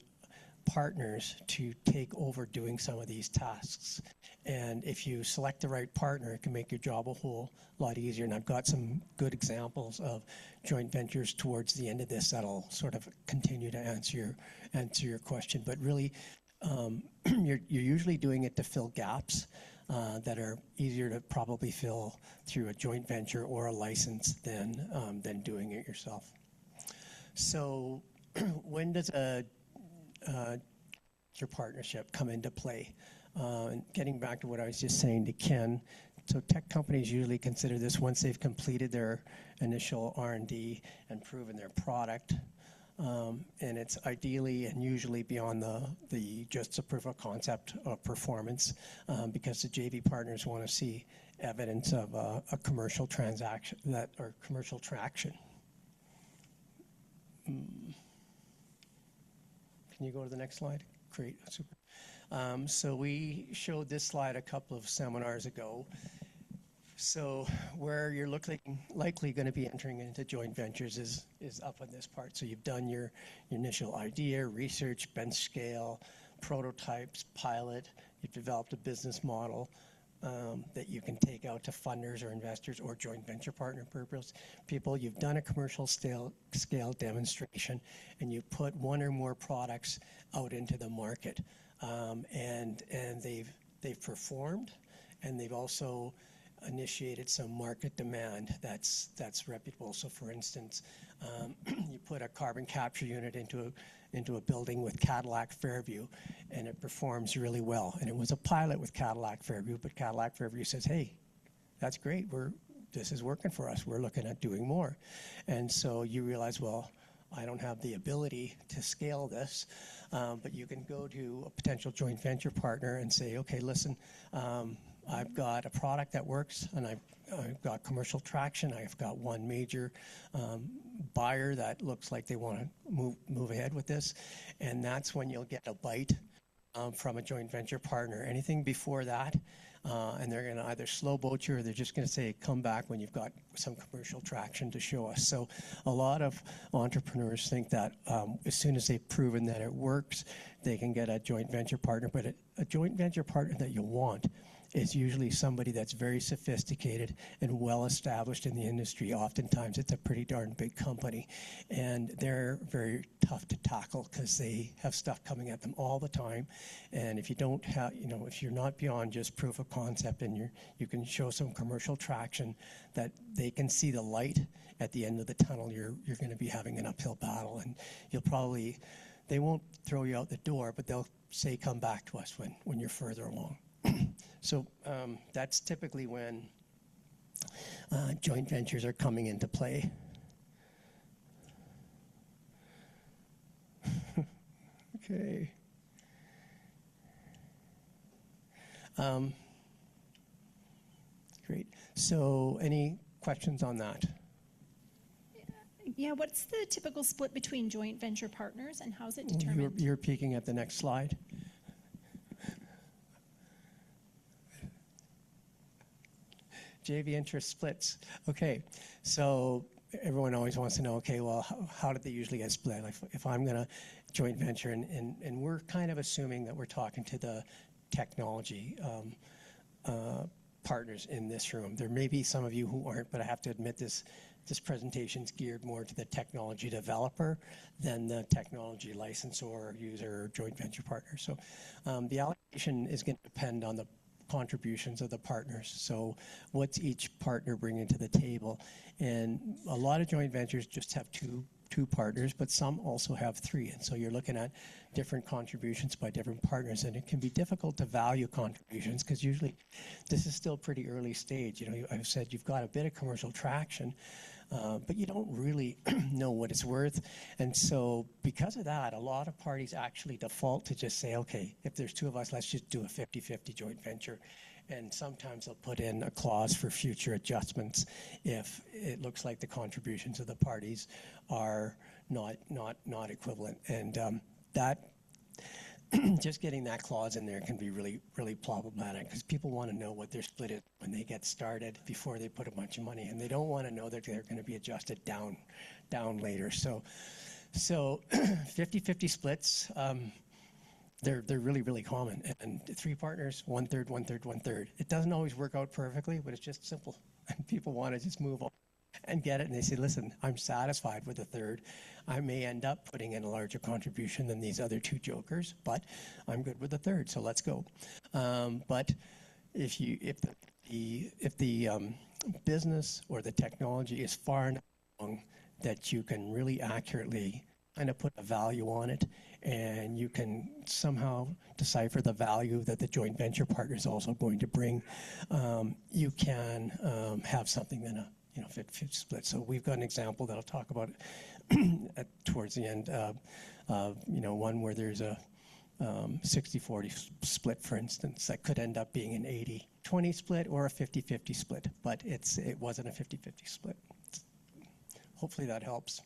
Speaker 3: partners to take over doing some of these tasks. And if you select the right partner, it can make your job a whole lot easier. And I've got some good examples of joint ventures towards the end of this that'll sort of continue to answer your question. But really, you're usually doing it to fill gaps that are easier to probably fill through a joint venture or a license than doing it yourself. So when does your partnership come into play? And getting back to what I was just saying to Ken, so tech companies usually consider this once they've completed their initial R&D and proven their product. And it's ideally and usually beyond the just a proof of concept of performance, because the JV partners want to see evidence of a commercial transaction or commercial traction. Can you go to the next slide? Great, super. So we showed this slide a couple of seminars ago. So where you're likely going to be entering into joint ventures is up on this part. So you've done your initial idea, research, bench scale, prototypes, pilot. You've developed a business model that you can take out to funders or investors or joint venture partner people. You've done a commercial scale demonstration, and you put one or more products out into the market. And they've performed, and they've also initiated some market demand that's reputable. So for instance, you put a carbon capture unit into a building with Cadillac Fairview, and it performs really well. And it was a pilot with Cadillac Fairview, but Cadillac Fairview says, hey, that's great, this is working for us. We're looking at doing more. And so you realize, well, I don't have the ability to scale this, but you can go to a potential joint venture partner and say, okay, listen, I've got a product that works, and I've got commercial traction. I've got one major buyer that looks like they want to move ahead with this, and that's when you'll get a bite from a joint venture partner. Anything before that, and they're going to either slow boat you, or they're just going to say, come back when you've got some commercial traction to show us. So a lot of entrepreneurs think that as soon as they've proven that it works, they can get a joint venture partner. But a joint venture partner that you want is usually somebody that's very sophisticated and well established in the industry. Oftentimes it's a pretty darn big company, and they're very tough to tackle because they have stuff coming at them all the time. And if you don't have, if you're not beyond just proof of concept and you can show some commercial traction, that they can see the light at the end of the tunnel, you're going to be having an uphill battle, and they won't throw you out the door, but they'll say, come back to us when you're further along. So that's typically when joint ventures are coming into play. Okay. Great. So any questions on that?
Speaker 4: Yeah, what's the typical split between joint venture partners, and how's it determined?
Speaker 3: You're peeking at the next slide. JV interest splits. Okay, so everyone always wants to know, okay, well, how did they usually get split? Like if I'm going to joint venture, and we're kind of assuming that we're talking to the technology partners in this room. There may be some of you who aren't, but I have to admit this presentation's geared more to the technology developer than the technology licensor, user, or joint venture partner. So the allocation is going to depend on the contributions of the partners. So what's each partner bringing to the table? And a lot of joint ventures just have two partners, but some also have three. And so you're looking at different contributions by different partners, and it can be difficult to value contributions because usually this is still pretty early stage. I've said you've got a bit of commercial traction, but you don't really know what it's worth. And so because of that, a lot of parties actually default to just say, okay, if there's two of us, let's just do a 50-50 joint venture. And sometimes they'll put in a clause for future adjustments if it looks like the contributions of the parties are not equivalent. And that just getting that clause in there can be really, really problematic because people want to know what their split is when they get started before they put a bunch of money in. They don't want to know that they're going to be adjusted down later. So 50-50 splits, they're really, really common. And three partners, 1/3, 1/3, 1/3. It doesn't always work out perfectly, but it's just simple. And people want to just move on and get it, and they say, listen, I'm satisfied with a third. I may end up putting in a larger contribution than these other two jokers, but I'm good with a third, so let's go. But if the business or the technology is far enough along that you can really accurately kind of put a value on it, and you can somehow decipher the value that the joint venture partner is also going to bring, you can have something then a 50-50 split. So we've got an example that I'll talk about towards the end of one where there's a 60-40 split, for instance, that could end up being an 80-20 split or a 50-50 split, but it wasn't a 50-50 split. Hopefully that helps.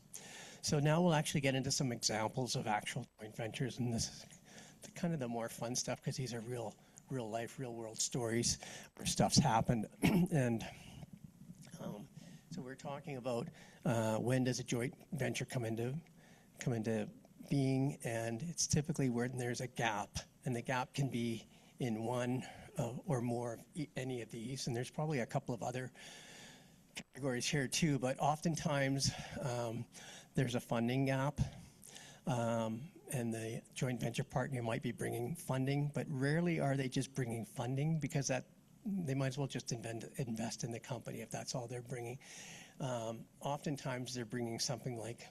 Speaker 3: So now we'll actually get into some examples of actual joint ventures, and this is kind of the more fun stuff because these are real life, real world stories where stuff's happened. And so we're talking about when does a joint venture come into being, and it's typically when there's a gap, and the gap can be in one or more of any of these, and there's probably a couple of other categories here too, but oftentimes there's a funding gap, and the joint venture partner might be bringing funding, but rarely are they just bringing funding because they might as well just invest in the company if that's all they're bringing. Oftentimes they're bringing something like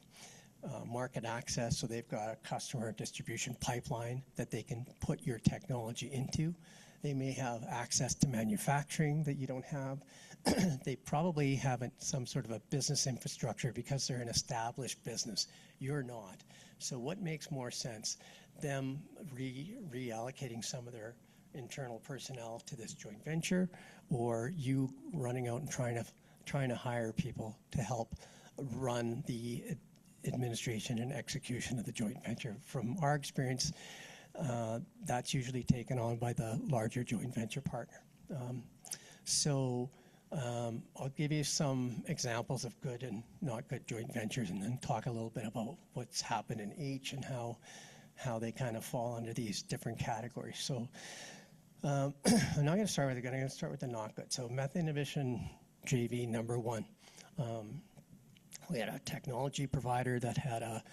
Speaker 3: market access, so they've got a customer distribution pipeline that they can put your technology into, They may have access to manufacturing that you don't have. They probably haven't some sort of a business infrastructure because they're an established business. You're not. So what makes more sense? Them reallocating some of their internal personnel to this joint venture, or you running out and trying to hire people to help run the administration and execution of the joint venture. From our experience, that's usually taken on by the larger joint venture partner. I'll give you some examples of good and not good joint ventures, and then talk a little bit about what's happened in each and how they kind of fall under these different categories. So I'm not going to start with it. I'm going to start with the not good. So methane inhibition JV number 1. We had a technology provider that had a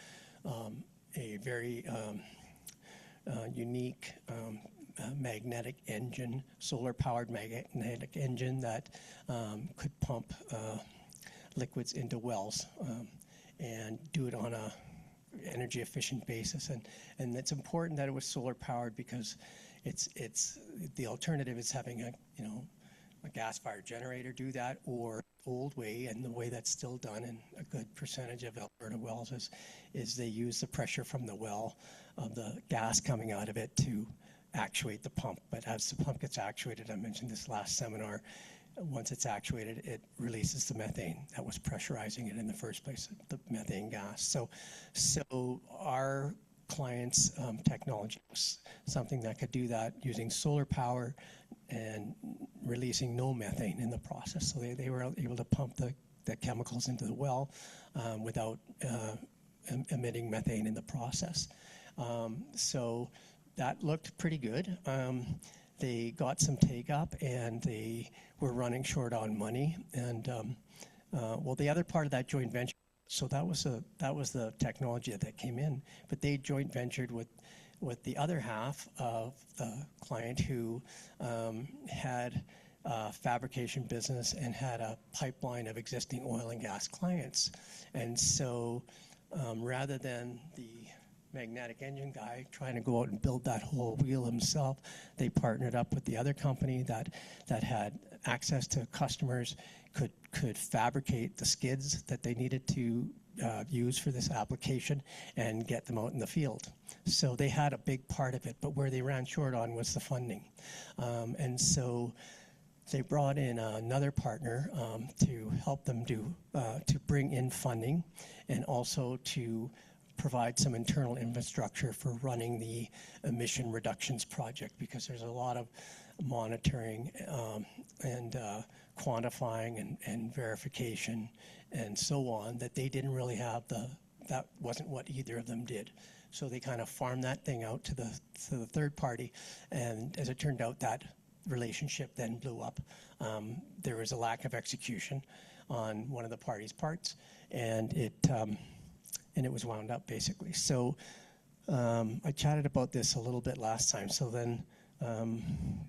Speaker 3: very unique magnetic engine, solar-powered magnetic engine that could pump liquids into wells and do it on a energy efficient basis. And it's important that it was solar-powered because it's the alternative is having a gas-fired generator do that, or old way, and the way that's still done in a good percentage of Alberta wells is they use the pressure from the well of the gas coming out of it to actuate the pump. But as the pump gets actuated, I mentioned this last seminar, once it's actuated, it releases the methane that was pressurizing it in the first place, the methane gas. So our clients' technology was something that could do that using solar power and releasing no methane in the process. So they were able to pump the chemicals into the well without emitting methane in the process. So that looked pretty good. They got some take up, and they were running short on money. And well, the other part of that joint venture, so that was the technology that came in, but they joint ventured with the other half of the client who had a fabrication business and had a pipeline of existing oil and gas clients. And so rather than the magnetic engine guy trying to go out and build that whole wheel himself, they partnered up with the other company that had access to customers, could fabricate the skids that they needed to use for this application and get them out in the field. So they had a big part of it, but where they ran short on was the funding. And so they brought in another partner to help them to bring in funding, and also to provide some internal infrastructure for running the emission reductions project, because there's a lot of monitoring and quantifying and verification and so on that they didn't really have. That wasn't what either of them did. So they kind of farmed that thing out to the third party, and as it turned out, that relationship then blew up. There was a lack of execution on one of the parties' parts, and it was wound up basically. So I chatted about this a little bit last time. So then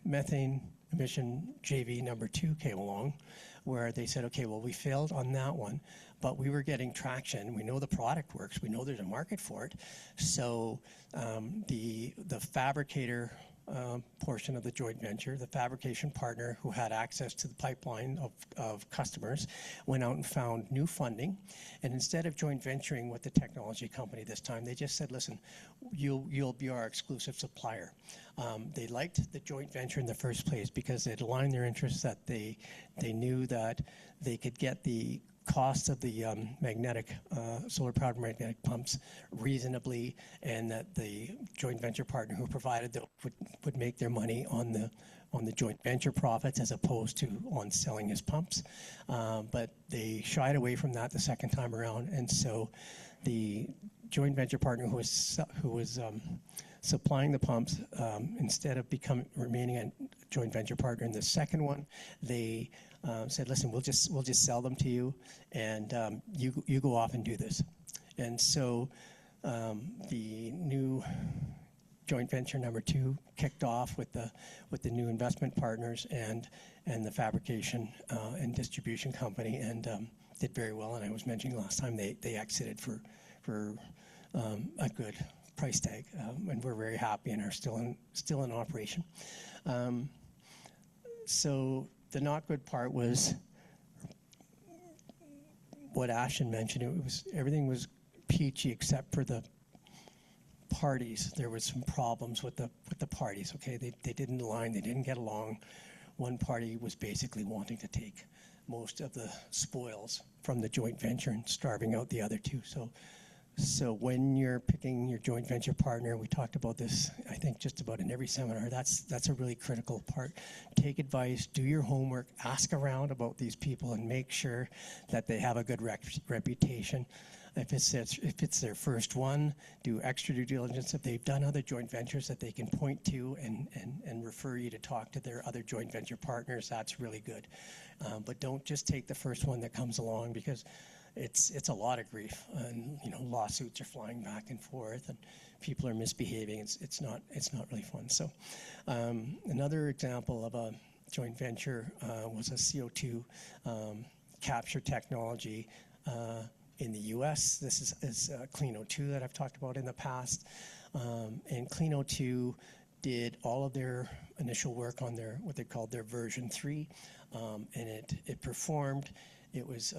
Speaker 3: methane emission JV number 2 came along, where they said, okay, well, we failed on that one, but we were getting traction. We know the product works. We know there's a market for it. So the fabricator portion of the joint venture, the fabrication partner who had access to the pipeline of customers, went out and found new funding. And instead of joint venturing with the technology company this time, they just said, listen, you'll be our exclusive supplier. They liked the joint venture in the first place because it aligned their interests, that they knew that they could get the cost of the magnetic solar-powered magnetic pumps reasonably, and that the joint venture partner who provided them would make their money on the joint venture profits as opposed to on selling his pumps. But they shied away from that the second time around, and so the joint venture partner who was supplying the pumps, instead of remaining a joint venture partner in the second one, they said, listen, we'll just sell them to you, and you go off and do this. And so the new joint venture number 2 kicked off with the new investment partners and the fabrication and distribution company, and did very well. And I was mentioning last time they exited for a good price tag, and we're very happy and are still in operation. So the not good part was what Ashton mentioned. Everything was peachy except for the parties. There was some problems with the parties. Okay, they didn't align. They didn't get along. One party was basically wanting to take most of the spoils from the joint venture and starving out the other two. So when you're picking your joint venture partner, we talked about this, I think, just about in every seminar. That's a really critical part. Take advice, do your homework, ask around about these people, and make sure that they have a good reputation. If it's their first one, do extra due diligence. If they've done other joint ventures that they can point to and refer you to talk to their other joint venture partners, that's really good. But don't just take the first one that comes along, because it's a lot of grief, and lawsuits are flying back and forth, and people are misbehaving. It's not really fun. So another example of a joint venture was a CO2 capture technology in the U.S. This is CRIN that I've talked about in the past, and CRIN did all of their initial work on their what they called their version 3, and it performed. It was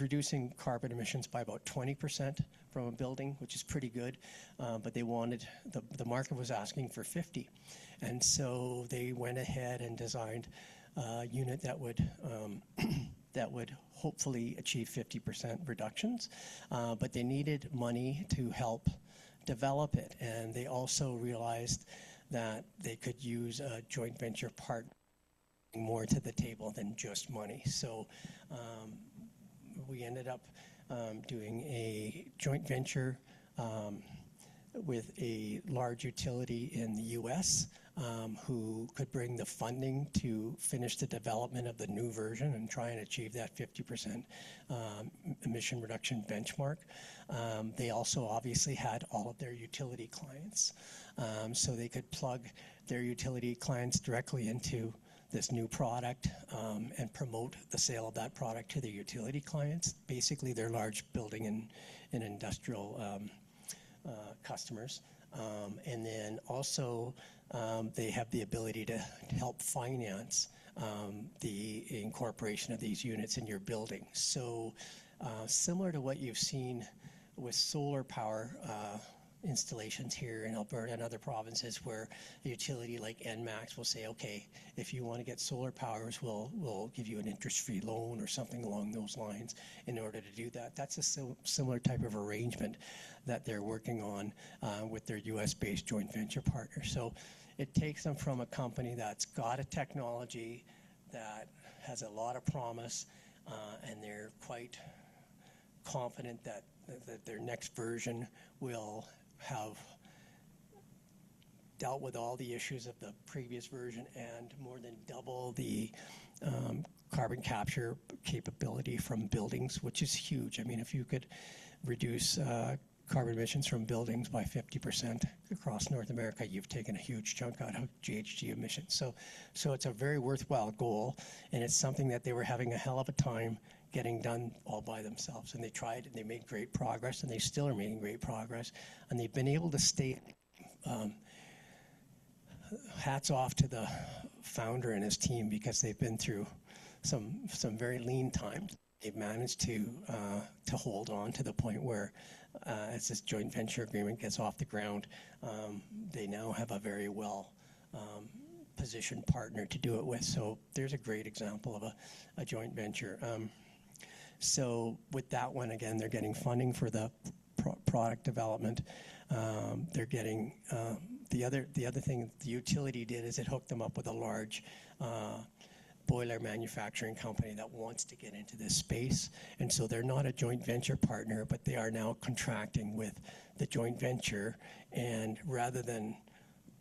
Speaker 3: reducing carbon emissions by about 20% from a building, which is pretty good. But they wanted, the market was asking for 50. And so they went ahead and designed a unit that would hopefully achieve 50% reductions. But they needed money to help develop it. And they also realized that they could use a joint venture partner more to the table than just money. So we ended up doing a joint venture with a large utility in the U.S. Who could bring the funding to finish the development of the new version and try and achieve that 50% emission reduction benchmark. They also obviously had all of their utility clients, so they could plug their utility clients directly into this new product and promote the sale of that product to their utility clients. Basically, they're large building and industrial customers. And then also they have the ability to help finance the incorporation of these units in your building. So similar to what you've seen with solar power installations here in Alberta and other provinces, where a utility like EnerNext will say, okay, if you want to get solar powers, we'll give you an interest-free loan or something along those lines in order to do that. That's a similar type of arrangement that they're working on with their US-based joint venture partner. So it takes them from a company that's got a technology that has a lot of promise, and they're quite confident that their next version will have dealt with all the issues of the previous version and more than double the carbon capture capability from buildings, which is huge. I mean, if you could reduce carbon emissions from buildings by 50% across North America, you've taken a huge chunk out of GHG emissions. So it's a very worthwhile goal, and it's something that they were having a hell of a time getting done all by themselves. And they tried, and they made great progress, and they still are making great progress. And they've been able to stay, hats off to the founder and his team, because they've been through some very lean times. They've managed to hold on to the point where, as this joint venture agreement gets off the ground, they now have a very well positioned partner to do it with. So there's a great example of a joint venture. So with that one, again, they're getting funding for the product development. They're getting the other thing the utility did is it hooked them up with a large boiler manufacturing company that wants to get into this space. And so they're not a joint venture partner, but they are now contracting with the joint venture. And rather than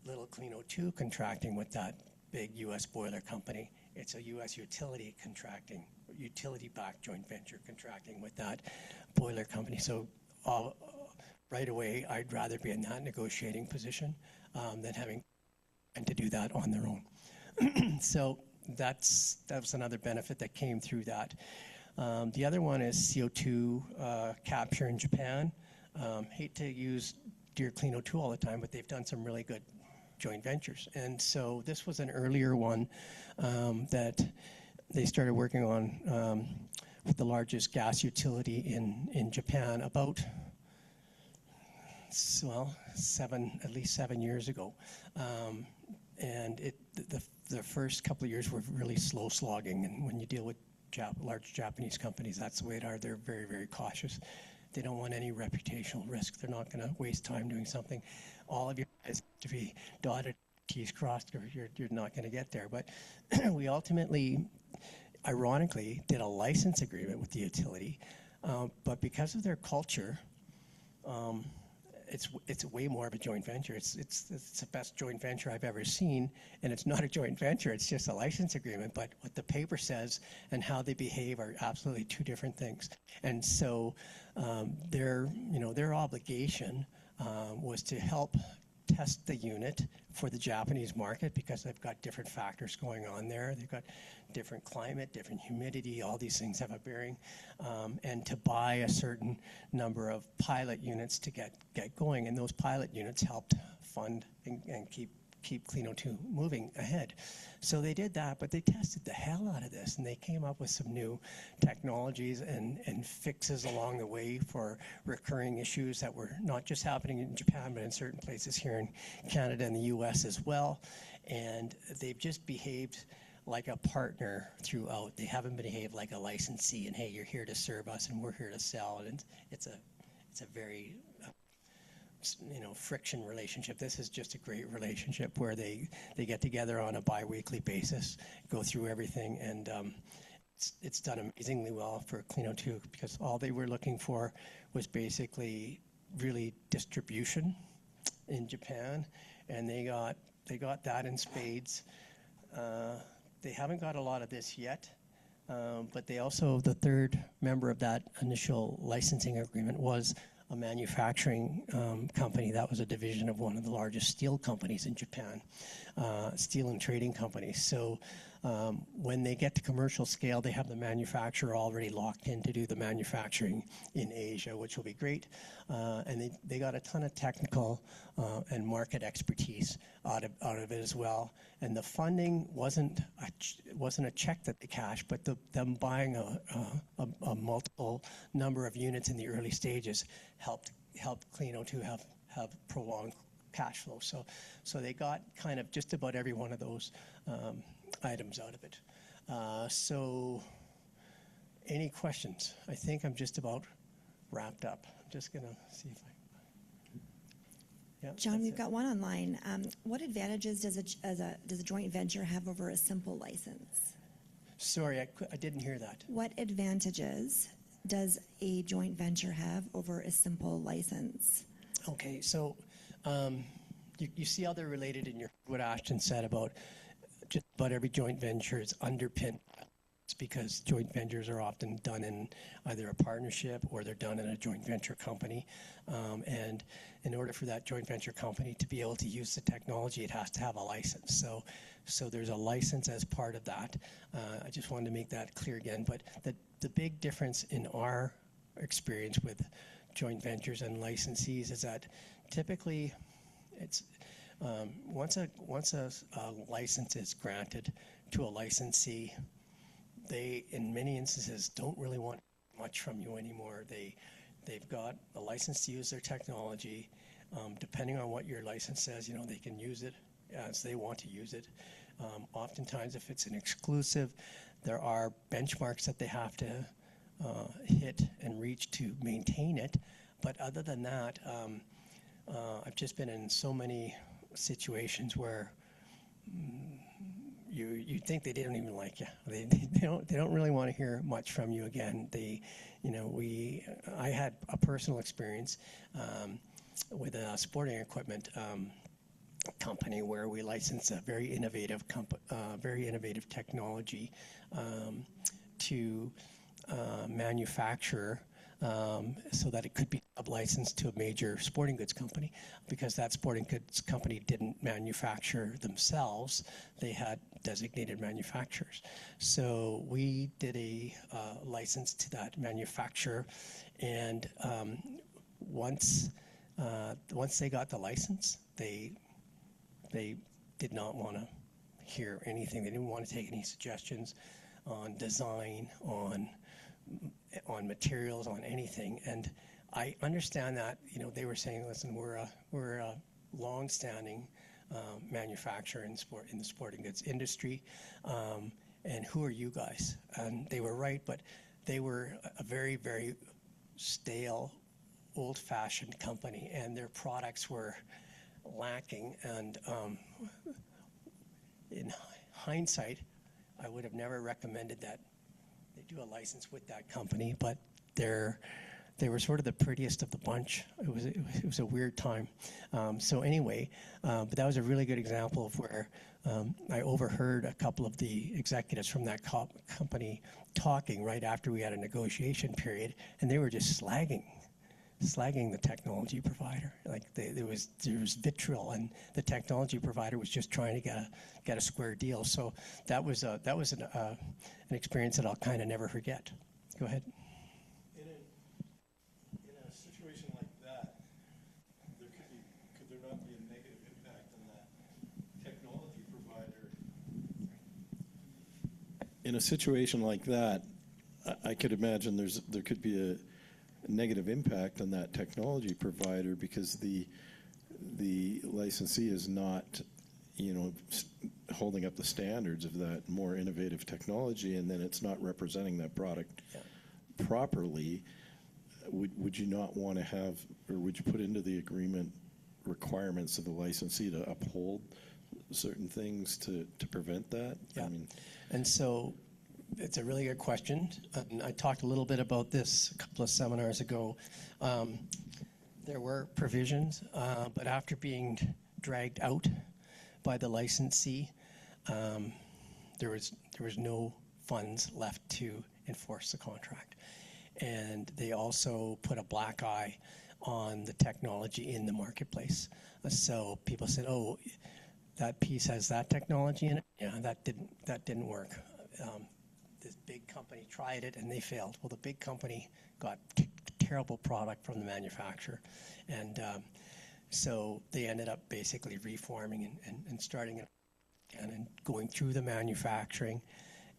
Speaker 3: little CRIN contracting with that big U.S. boiler company, it's a U.S. utility-backed joint venture contracting with that boiler company. So right away, I'd rather be in that negotiating position than having to do that on their own. So that was another benefit that came through that. The other one is CO2 capture in Japan. hate to use Dear Clean O2 all the time, but they've done some really good joint ventures. And so this was an earlier one that they started working on with the largest gas utility in Japan about, well, at least 7 years ago. And the first couple of years were really slow slogging. And when you deal with large Japanese companies, that's the way it are. They're very, very cautious. They don't want any reputational risk. They're not going to waste time doing something. All of your I's have to be dotted, T's crossed, or you're not going to get there. But we ultimately, ironically, did a license agreement with the utility. But because of their culture, it's way more of a joint venture. It's the best joint venture I've ever seen, and it's not a joint venture. It's just a license agreement. But what the paper says and how they behave are absolutely two different things. And so their obligation was to help test the unit for the Japanese market because they've got different factors going on there. They've got different climate, different humidity, all these things have a bearing, and to buy a certain number of pilot units to get going. And those pilot units helped fund and keep Clean O2 moving ahead. So they did that, but they tested the hell out of this, and they came up with some new technologies and fixes along the way for recurring issues that were not just happening in Japan, but in certain places here in Canada and the US as well. And they've just behaved like a partner throughout. They haven't behaved like a licensee and, hey, you're here to serve us and we're here to sell. And it's a very friction relationship. This is just a great relationship where they get together on a bi-weekly basis, go through everything, and it's done amazingly well for Clean O2 because all they were looking for was basically really distribution in Japan, and they got that in spades. They haven't got a lot of this yet, but they also, the third member of that initial licensing agreement was a manufacturing company that was a division of one of the largest steel companies in Japan, steel and trading companies. So when they get to commercial scale, they have the manufacturer already locked in to do the manufacturing in Asia, which will be great. And they got a ton of technical and market expertise out of it as well. And the funding wasn't a check that they cashed, but them buying a multiple number of units in the early stages helped Clean O2 have prolonged cash flow. So they got kind of just about every one of those items out of it. So any questions? I think I'm just about wrapped up. I'm just going to see if I... Yeah,
Speaker 1: John, we've got one online. What advantages does a joint venture have over a simple license?
Speaker 3: Sorry, I didn't hear that.
Speaker 1: What advantages does a joint venture have over a simple license?
Speaker 3: Okay, so you see how they're related in what Ashton said about just about every joint venture is underpinned. It's because joint ventures are often done in either a partnership or they're done in a joint venture company. And in order for that joint venture company to be able to use the technology, it has to have a license. So there's a license as part of that. I just wanted to make that clear again. But the big difference in our experience with joint ventures and licensees is that typically it's once a license is granted to a licensee, they, in many instances, don't really want much from you anymore. They've got a license to use their technology. Depending on what your license says, they can use it as they want to use it. Oftentimes, if it's an exclusive, there are benchmarks that they have to hit and reach to maintain it. But other than that, I've just been in so many situations where you think they don't even like you. They don't really want to hear much from you again. I had a personal experience with a sporting equipment company where we licensed a very innovative technology to manufacture so that it could be licensed to a major sporting goods company, because that sporting goods company didn't manufacture themselves. They had designated manufacturers. So we did a license to that manufacturer, and once they got the license, they did not want to hear anything. They didn't want to take any suggestions on design, on materials, on anything. And I understand that, they were saying, listen, we're a long-standing manufacturer in the sporting goods industry, and who are you guys? And they were right, but they were a very, very stale, old-fashioned company, and their products were lacking. And in hindsight, I would have never recommended that they do a license with that company, but they were sort of the prettiest of the bunch. It was a weird time. So anyway, but that was a really good example of where I overheard a couple of the executives from that company talking right after we had a negotiation period, and they were just slagging the technology provider. Like there was vitriol, and the technology provider was just trying to get a square deal. So that was an experience that I'll kind of never forget. Go ahead.
Speaker 7: In a situation like that, could there not be a negative impact on that technology provider? In a situation like that, I could imagine there could be a negative impact on that technology provider because the licensee is not, holding up the standards of that more innovative technology, and then it's not representing that product properly. Would you not want to have, or would you put into the agreement requirements of the licensee to uphold certain things to prevent that?
Speaker 3: Yeah. And so it's a really good question. And I talked a little bit about this a couple of seminars ago. There were provisions, but after being dragged out by the licensee, there was no funds left to enforce the contract. And they also put a black eye on the technology in the marketplace. So people said, "Oh, that piece has that technology in it." Yeah, that didn't work. This big company tried it and they failed. Well, the big company got terrible product from the manufacturer, and so they ended up basically reforming and starting it again and going through the manufacturing,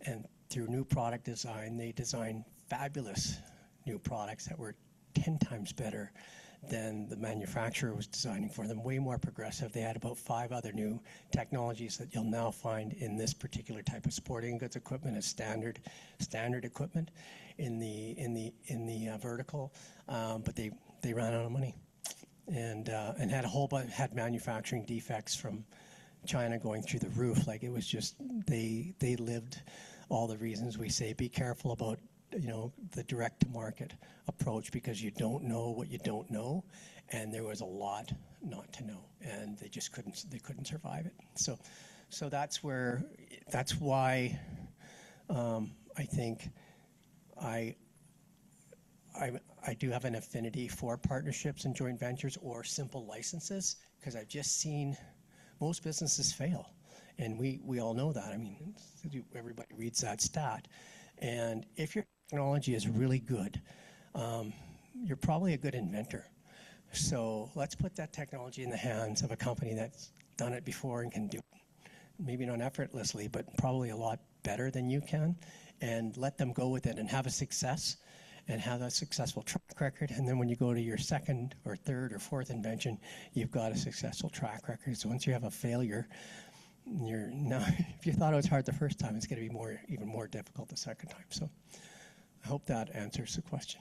Speaker 3: and through new product design, they designed fabulous new products that were 10 times better than the manufacturer was designing for them, way more progressive. They had about 5 other new technologies that you'll now find in this particular type of sporting goods equipment as standard equipment in the vertical, but they ran out of money and had a whole bunch, had manufacturing defects from China going through the roof. Like, it was just, they lived all the reasons we say be careful about the direct-to-market approach, because you don't know what you don't know, and there was a lot not to know, and they just couldn't survive it. So that's why I think I do have an affinity for partnerships and joint ventures or simple licenses, because I've just seen most businesses fail, and we all know that. I mean, everybody reads that stat, and if your technology is really good, you're probably a good inventor. So let's put that technology in the hands of a company that's done it before and can do it, maybe not effortlessly, but probably a lot better than you can, and let them go with it and have a success and have a successful track record. And then when you go to your second or third or fourth invention, you've got a successful track record. So once you have a failure, if you thought it was hard the first time, it's going to be even more difficult the second time. So I hope that answers the question.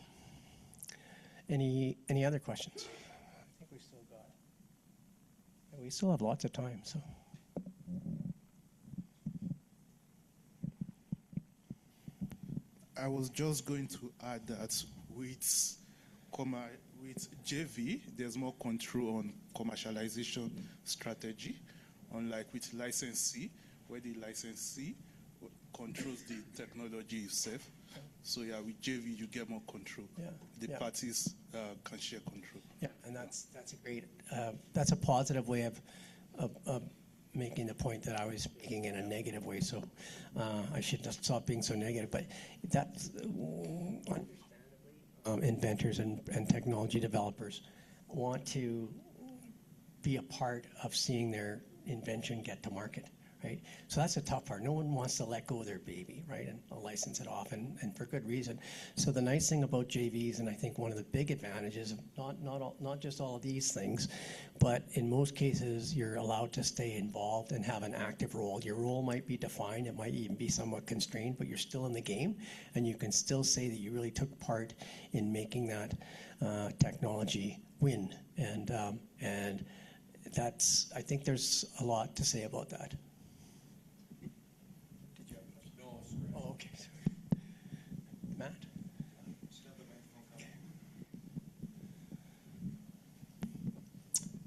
Speaker 3: Any other questions? I think we still have lots of time. So.
Speaker 5: I was just going to add that with JV, there's more control on commercialization strategy, unlike with licensee, where the licensee controls the technology itself. So yeah, with JV you get more control. The parties can share control.
Speaker 3: Yeah, and that's a great, that's a positive way of making the point that I was making in a negative way. So I should just stop being so negative. But that's understandably, inventors and technology developers want to be a part of seeing their invention get to market, right? So that's a tough part. No one wants to let go of their baby, right, and license it off, and for good reason. So the nice thing about JVs, and I think one of the big advantages of not just all of these things, but in most cases you're allowed to stay involved and have an active role. Your role might be defined, it might even be somewhat constrained, but you're still in the game, and you can still say that you really took part in making that technology win. And that's, I think there's a lot to say about that. Did you have a question? No, sorry. Oh, okay. Sorry. Matt?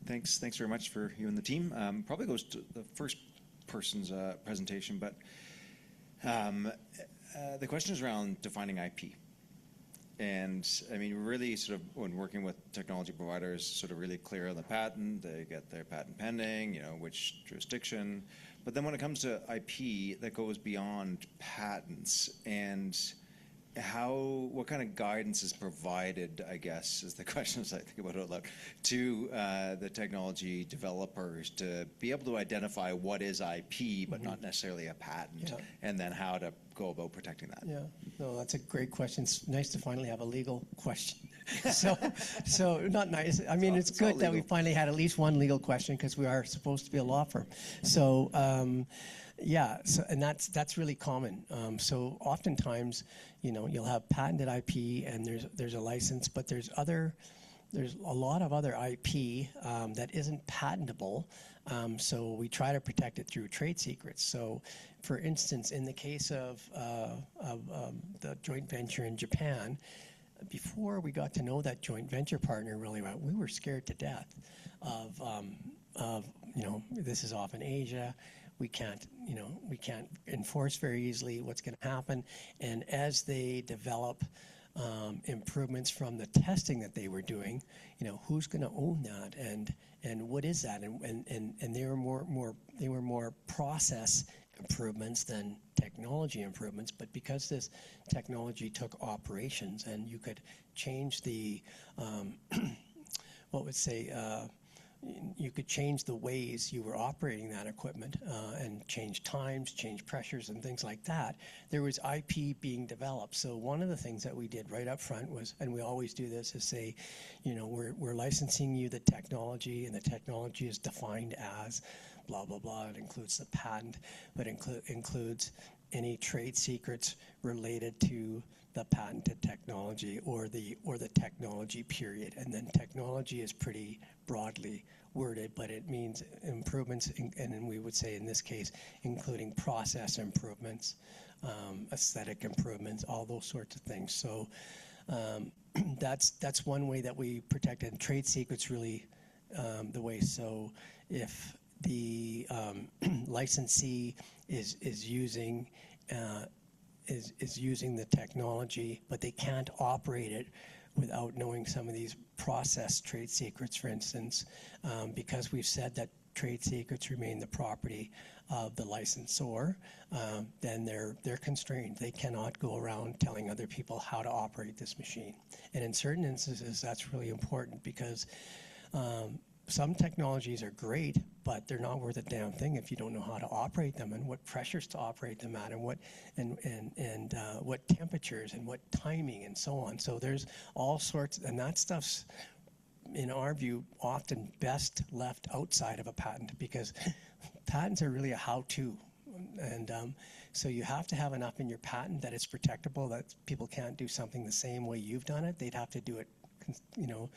Speaker 8: Thanks very much for you and the team. Probably goes to the first person's presentation, but the question is around defining IP. And I mean, really sort of when working with technology providers, sort of really clear on the patent, they get their patent pending, you know, which jurisdiction. But then when it comes to IP, that goes beyond patents. And what kind of guidance is provided, I guess, is the question as I think about it out loud, to the technology developers to be able to identify what is IP, but not necessarily a patent, and then how to go about protecting that?
Speaker 3: Yeah, no, that's a great question. It's nice to finally have a legal question. So not nice. I mean, it's good that we finally had at least one legal question because we are supposed to be a law firm. So yeah, so, and that's really common. So oftentimes, you know, you'll have patented IP and there's a license, but there's a lot of other IP that isn't patentable. So we try to protect it through trade secrets. So, for instance, in the case of the joint venture in Japan, before we got to know that joint venture partner really well, we were scared to death of you know, this is off in Asia. We can't enforce very easily what's going to happen. And as they develop improvements from the testing that they were doing, you know, who's going to own that, and what is that? And they were more process improvements than technology improvements. But because this technology took operations, and you could change the you could change the ways you were operating that equipment and change times, change pressures, and things like that. There was IP being developed. So one of the things that we did right up front was, and we always do this, is say, you know, we're licensing you the technology, and the technology is defined as blah, blah, blah. It includes the patent, but includes any trade secrets related to the patented technology or the technology period. And then technology is pretty broadly worded, but it means improvements, and then we would say in this case, including process improvements, aesthetic improvements, all those sorts of things. So that's one way that we protect it. And trade secrets really the way. So if the licensee is using the technology, but they can't operate it without knowing some of these process trade secrets, for instance, because we've said that trade secrets remain the property of the licensor, then they're constrained. They cannot go around telling other people how to operate this machine. And in certain instances, that's really important because some technologies are great, but they're not worth a damn thing if you don't know how to operate them and what pressures to operate them at, and what temperatures and what timing and so on. So there's all sorts, and that stuff's, in our view, often best left outside of a patent, because patents are really a how-to. And so you have to have enough in your patent that it's protectable, that people can't do something the same way you've done it. They'd have to do it, you know,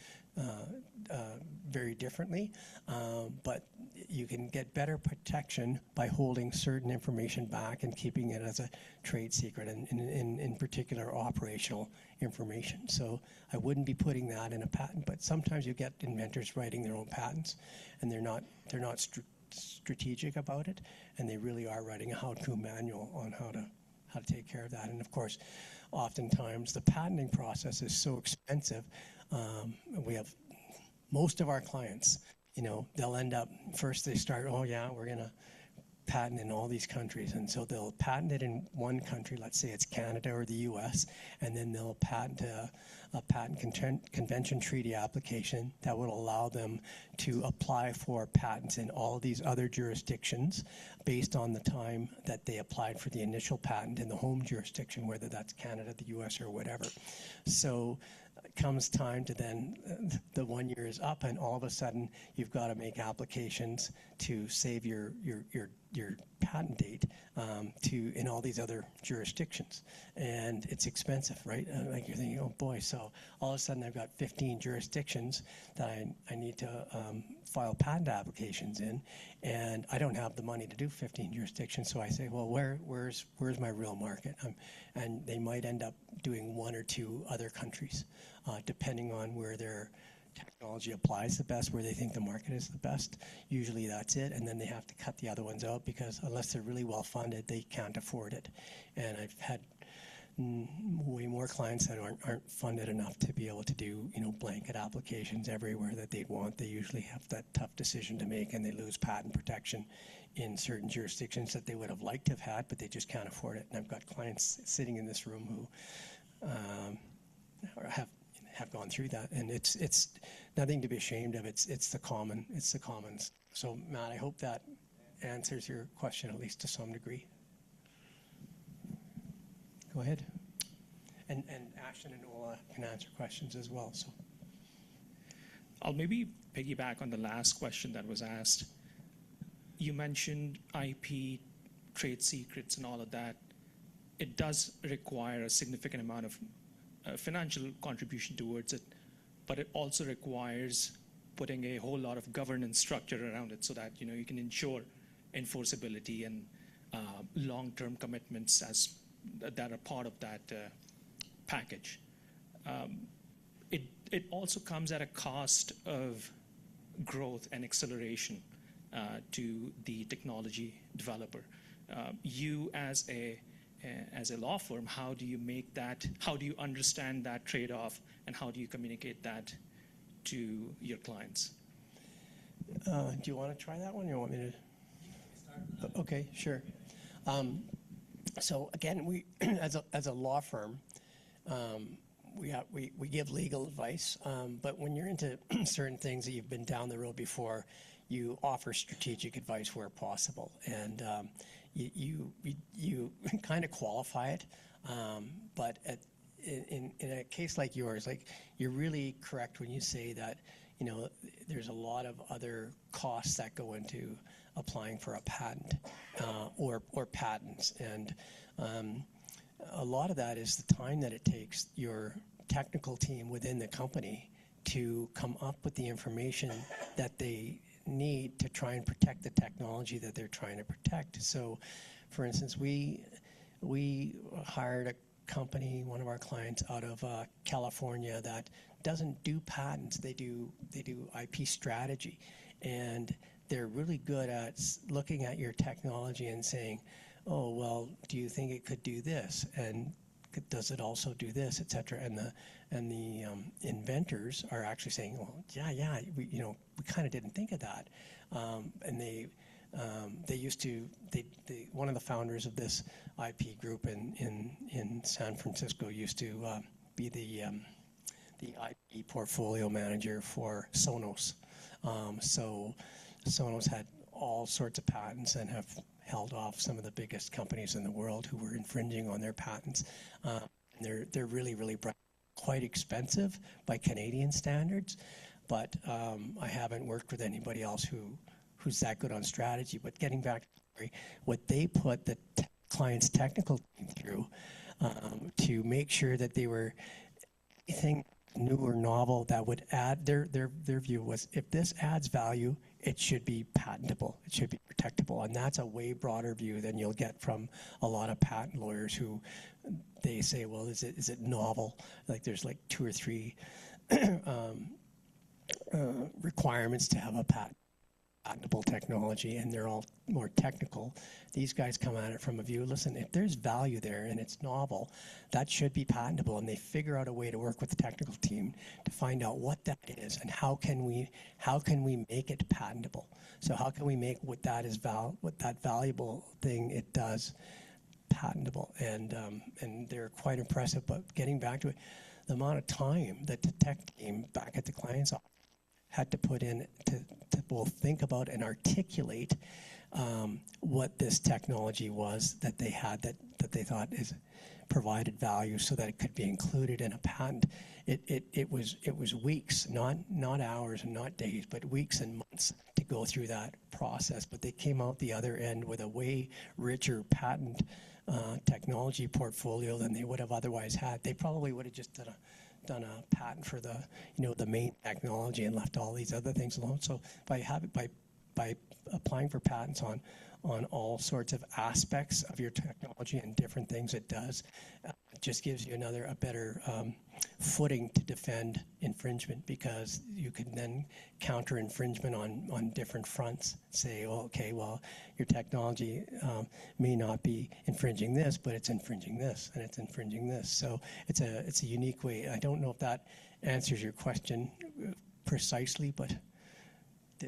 Speaker 3: very differently, but you can get better protection by holding certain information back and keeping it as a trade secret, and in particular operational information. So I wouldn't be putting that in a patent, but sometimes you get inventors writing their own patents, and they're not strategic about it, and they really are writing a how-to manual on how to take care of that. And of course, oftentimes the patenting process is so expensive. We have most of our clients, you know, they'll end up, first they start, oh yeah, we're going to patent in all these countries, and so they'll patent it in one country, let's say it's Canada or the US, and then they'll patent a patent convention treaty application that would allow them to apply for patents in all of these other jurisdictions based on the time that they applied for the initial patent in the home jurisdiction, whether that's Canada, the US, or whatever. So it comes time to then, the 1 year is up, and all of a sudden you've got to make applications to save your patent date in all these other jurisdictions, and it's expensive, right? Like you're thinking, oh boy, so all of a sudden I've got 15 jurisdictions that I need to file patent applications in, and I don't have the money to do 15 jurisdictions. So I say, well, where's my real market? And they might end up doing 1 or 2 other countries, depending on where their technology applies the best, where they think the market is the best. Usually that's it, and then they have to cut the other ones out because unless they're really well funded, they can't afford it. And I've had way more clients that aren't funded enough to be able to do, blanket applications everywhere that they'd want. They usually have that tough decision to make, and they lose patent protection in certain jurisdictions that they would have liked to have had, but they just can't afford it. And I've got clients sitting in this room who have gone through that, and it's nothing to be ashamed of. It's the commons. So Matt, I hope that answers your question at least to some degree. Go ahead. And Ashton and Ola can answer questions as well. So
Speaker 9: I'll maybe piggyback on the last question that was asked. You mentioned IP, trade secrets, and all of that. It does require a significant amount of financial contribution towards it, but it also requires putting a whole lot of governance structure around it so that you can ensure enforceability and long-term commitments that are part of that package. It also comes at a cost of growth and acceleration to the technology developer. You as a law firm, how do you understand that trade-off, and how do you communicate that to your clients?
Speaker 3: Do you want to try that one, or you want me to? Okay, sure. So again, we as a law firm, we give legal advice, but when you're into certain things that you've been down the road before, you offer strategic advice where possible, and you kind of qualify it, but in a case like yours, like, you're really correct when you say that there's a lot of other costs that go into applying for a patent or patents, and a lot of that is the time that it takes your technical team within the company to come up with the information that they need to try and protect the technology that they're trying to protect. So, for instance, we hired a company, one of our clients out of California, that doesn't do patents. They do IP strategy, and they're really good at looking at your technology and saying, oh, well, do you think it could do this? And does it also do this, et cetera? And the inventors are actually saying, well, yeah, we kind of didn't think of that. And they used to, one of the founders of this IP group in San Francisco used to be the IP portfolio manager for Sonos. So Sonos had all sorts of patents and have held off some of the biggest companies in the world who were infringing on their patents. They're really, really bright, quite expensive by Canadian standards, but I haven't worked with anybody else who's that good on strategy. But getting back to the story, what they put the client's technical team through to make sure that they were anything new or novel that would add, their view was, if this adds value, it should be patentable, it should be protectable. And that's a way broader view than you'll get from a lot of patent lawyers who they say, well, is it novel? Like, there's like 2 or 3 requirements to have a patent. patentable technology, and they're all more technical. These guys come at it from a view, listen, if there's value there and it's novel, that should be patentable, and they figure out a way to work with the technical team to find out what that is and how can we make it patentable. So how can we make what that valuable thing it does patentable, and they're quite impressive. But getting back to it, the amount of time that the tech team back at the client's office had to put in to both think about and articulate what this technology was that they had that they thought provided value so that it could be included in a patent. It was weeks, not hours and not days, but weeks and months to go through that process. But they came out the other end with a way richer patent technology portfolio than they would have otherwise had. They probably would have just done a patent for the main technology and left all these other things alone. So by applying for patents on all sorts of aspects of your technology and different things it does, it just gives you a better footing to defend infringement, because you can then counter infringement on different fronts. Say, well, your technology may not be infringing this, but it's infringing this, and it's infringing this. So it's a unique way. I don't know if that answers your question precisely, but
Speaker 2: I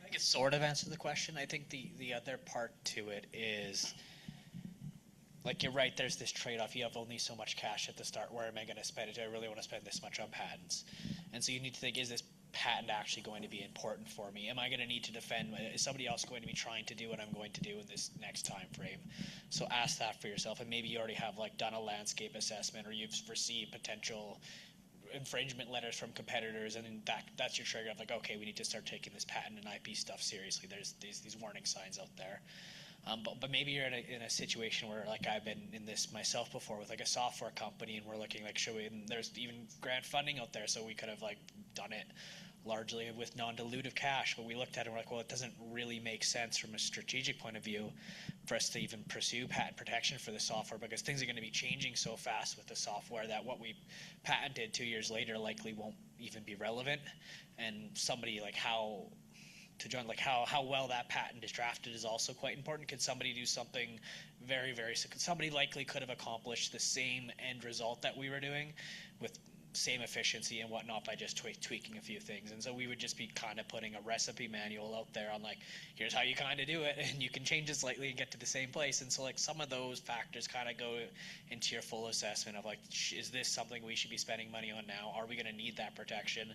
Speaker 2: think it sort of answered the question. I think the other part to it is, like, you're right, there's this trade-off. You have only so much cash at the start. Where am I going to spend it? Do I really want to spend this much on patents? And so you need to think, is this patent actually going to be important for me? Am I going to need to defend? Is somebody else going to be trying to do what I'm going to do in this next time frame? So ask that for yourself. And maybe you already have done a landscape assessment, or you've received potential infringement letters from competitors, and that's your trigger of okay, we need to start taking this patent and IP stuff seriously. There's these warning signs out there. But maybe you're in a situation where, I've been in this myself before with a software company, and we're looking should we? And there's even grant funding out there, so we could have done it largely with non-dilutive cash. But we looked at it and we're well, it doesn't really make sense from a strategic point of view for us to even pursue patent protection for the software, because things are going to be changing so fast with the software that what we patented 2 years later likely won't even be relevant. And somebody how well that patent is drafted is also quite important. Could somebody do something very, very, somebody likely could have accomplished the same end result that we were doing with same efficiency and whatnot by just tweaking a few things. And so we would just be kind of putting a recipe manual out there on here's how you kind of do it, and you can change it slightly and get to the same place. And so some of those factors kind of go into your full assessment of is this something we should be spending money on now? Are we going to need that protection?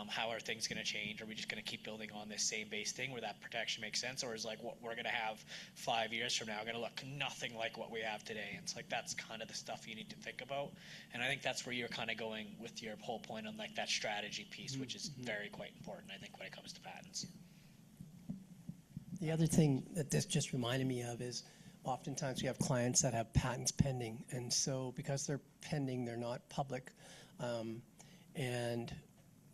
Speaker 2: How are things going to change? Are we just going to keep building on this same base thing where that protection makes sense? Or is what we're going to have 5 years from now going to look nothing like what we have today? And it's that's kind of the stuff you need to think about. And I think that's where you're kind of going with your whole point on that strategy piece, which is very quite important, I think, when it comes to patents.
Speaker 3: The other thing that this just reminded me of is oftentimes we have clients that have patents pending, and so because they're pending, they're not public, and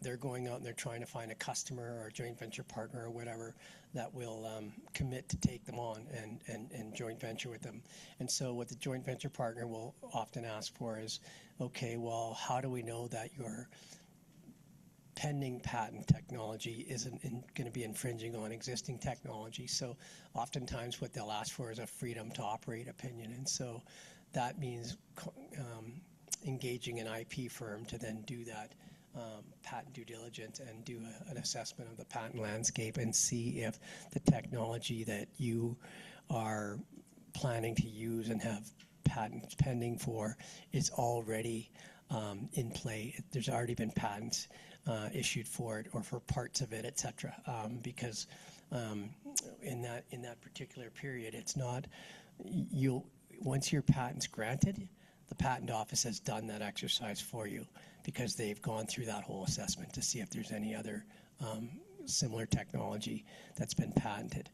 Speaker 3: they're going out and they're trying to find a customer or a joint venture partner or whatever that will commit to take them on and joint venture with them. And so what the joint venture partner will often ask for is, okay, well, how do we know that your pending patent technology isn't going to be infringing on existing technology? So oftentimes what they'll ask for is a freedom to operate opinion. And so that means engaging an IP firm to then do that patent due diligence and do an assessment of the patent landscape and see if the technology that you are planning to use and have patents pending for is already in play. There's already been patents issued for it or for parts of it, etc. Because in that particular period, it's not once your patent's granted, the patent office has done that exercise for you because they've gone through that whole assessment to see if there's any other similar technology that's been patented.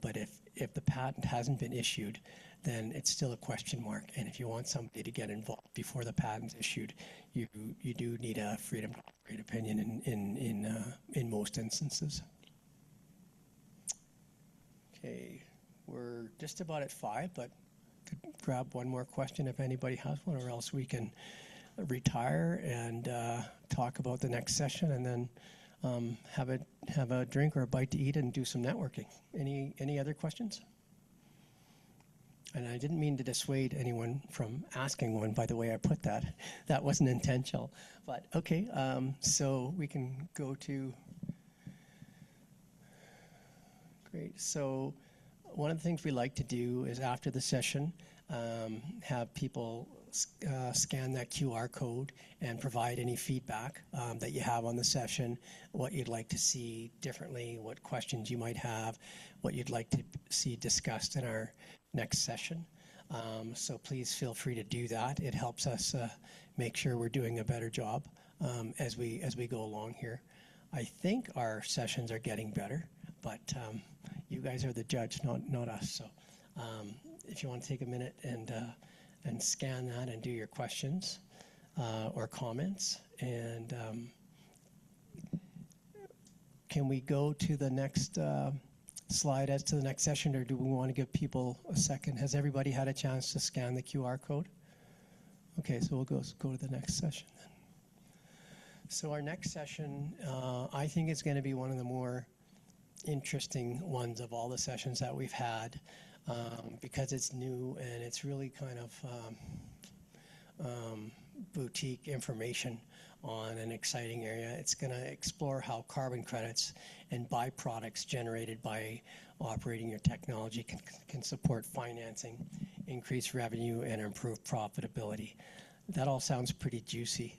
Speaker 3: But if the patent hasn't been issued, then it's still a question mark. And if you want somebody to get involved before the patent's issued, you do need a freedom to operate opinion in most instances. Okay, we're just about at 5, but could grab one more question if anybody has one, or else we can retire and talk about the next session, and then have a drink or a bite to eat and do some networking. Any other questions? And I didn't mean to dissuade anyone from asking one by the way I put that. That wasn't intentional. But okay, so we can go to, great. So one of the things we like to do is after the session, have people scan that QR code and provide any feedback that you have on the session, what you'd like to see differently, what questions you might have, what you'd like to see discussed in our next session. So please feel free to do that. It helps us make sure we're doing a better job as we go along here. I think our sessions are getting better, but you guys are the judge, not us. So if you want to take a minute and scan that and do your questions or comments. And can we go to the next slide as to the next session, or do we want to give people a second? Has everybody had a chance to scan the QR code? Okay, so we'll go to the next session then. So our next session, I think is going to be one of the more interesting ones of all the sessions that we've had, because it's new and it's really kind of boutique information on an exciting area. It's going to explore how carbon credits and byproducts generated by operating your technology can support financing, increase revenue, and improve profitability. That all sounds pretty juicy,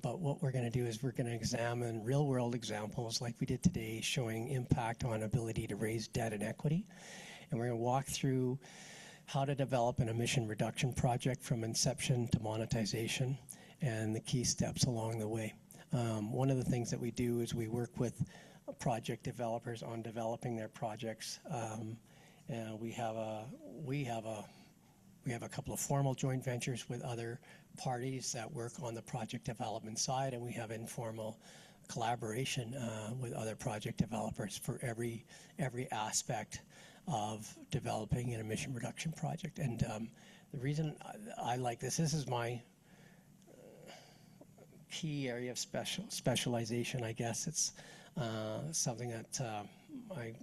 Speaker 3: but what we're going to do is we're going to examine real-world examples like we did today, showing impact on ability to raise debt and equity. And we're going to walk through how to develop an emission reduction project from inception to monetization and the key steps along the way. One of the things that we do is we work with project developers on developing their projects. And we have a couple of formal joint ventures with other parties that work on the project development side, and we have informal collaboration with other project developers for every aspect of developing an emission reduction project. And the reason I like this is my key area of specialization, I guess. It's something that I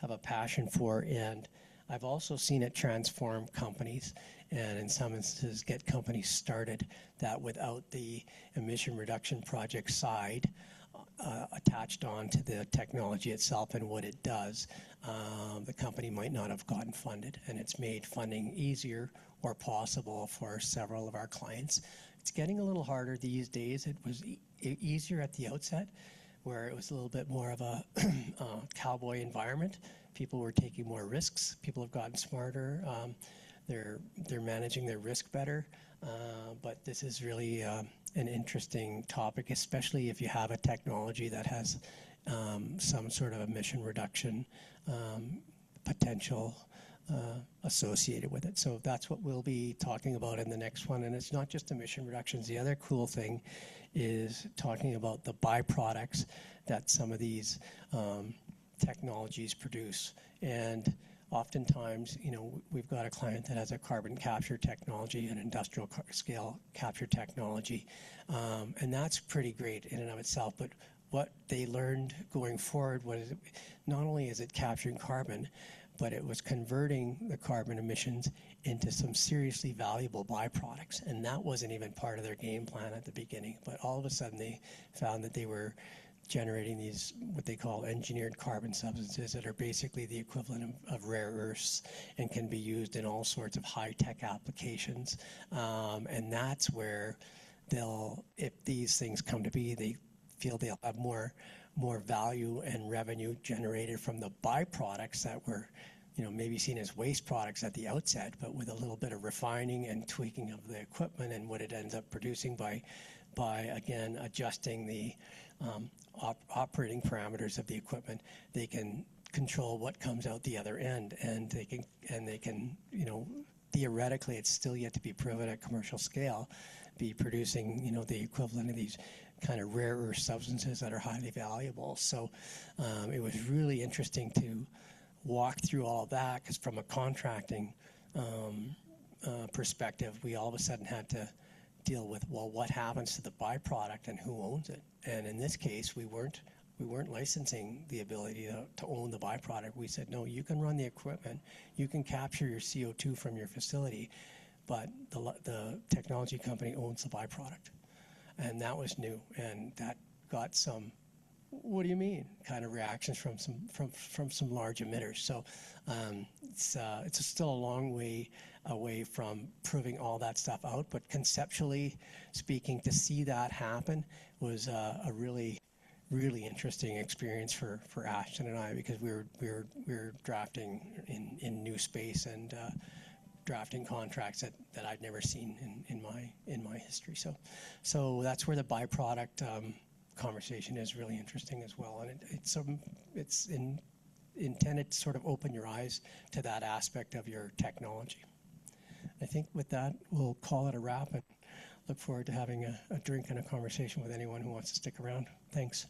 Speaker 3: have a passion for, and I've also seen it transform companies, and in some instances get companies started that without the emission reduction project side attached on to the technology itself and what it does, the company might not have gotten funded, and it's made funding easier or possible for several of our clients. It's getting a little harder these days. It was easier at the outset, where it was a little bit more of a cowboy environment. People were taking more risks. People have gotten smarter. They're managing their risk better. But this is really an interesting topic, especially if you have a technology that has some sort of emission reduction potential associated with it. So that's what we'll be talking about in the next one. And it's not just emission reductions. The other cool thing is talking about the byproducts that some of these technologies produce. And oftentimes, we've got a client that has a carbon capture technology, an industrial scale capture technology, and that's pretty great in and of itself. But what they learned going forward was not only is it capturing carbon, but it was converting the carbon emissions into some seriously valuable byproducts. And that wasn't even part of their game plan at the beginning. But all of a sudden, they found that they were generating these, what they call engineered carbon substances, that are basically the equivalent of rare earths and can be used in all sorts of high-tech applications. And that's where if these things come to be, they feel they'll have more value and revenue generated from the byproducts that were, maybe seen as waste products at the outset, but with a little bit of refining and tweaking of the equipment and what it ends up producing by again adjusting the operating parameters of the equipment, they can control what comes out the other end, and they can theoretically, it's still yet to be proven at commercial scale, be producing the equivalent of these kind of rare earth substances that are highly valuable. So it was really interesting to walk through all that, because from a contracting perspective, we all of a sudden had to deal with, well, what happens to the byproduct and who owns it? And in this case, we weren't we weren't licensing the ability to own the byproduct. We said, no, you can run the equipment, you can capture your CO2 from your facility, but the technology company owns the byproduct. And that was new, and that got some, what do you mean, kind of reactions from some large emitters. So it's still a long way away from proving all that stuff out, but conceptually speaking, to see that happen was a really interesting experience for Ashton and I, because we were drafting in new space and drafting contracts that I'd never seen in my history. So that's where the byproduct conversation is really interesting as well, and it's intended to sort of open your eyes to that aspect of your technology. I think with that, we'll call it a wrap and look forward to having a drink and a conversation with anyone who wants to stick around. Thanks.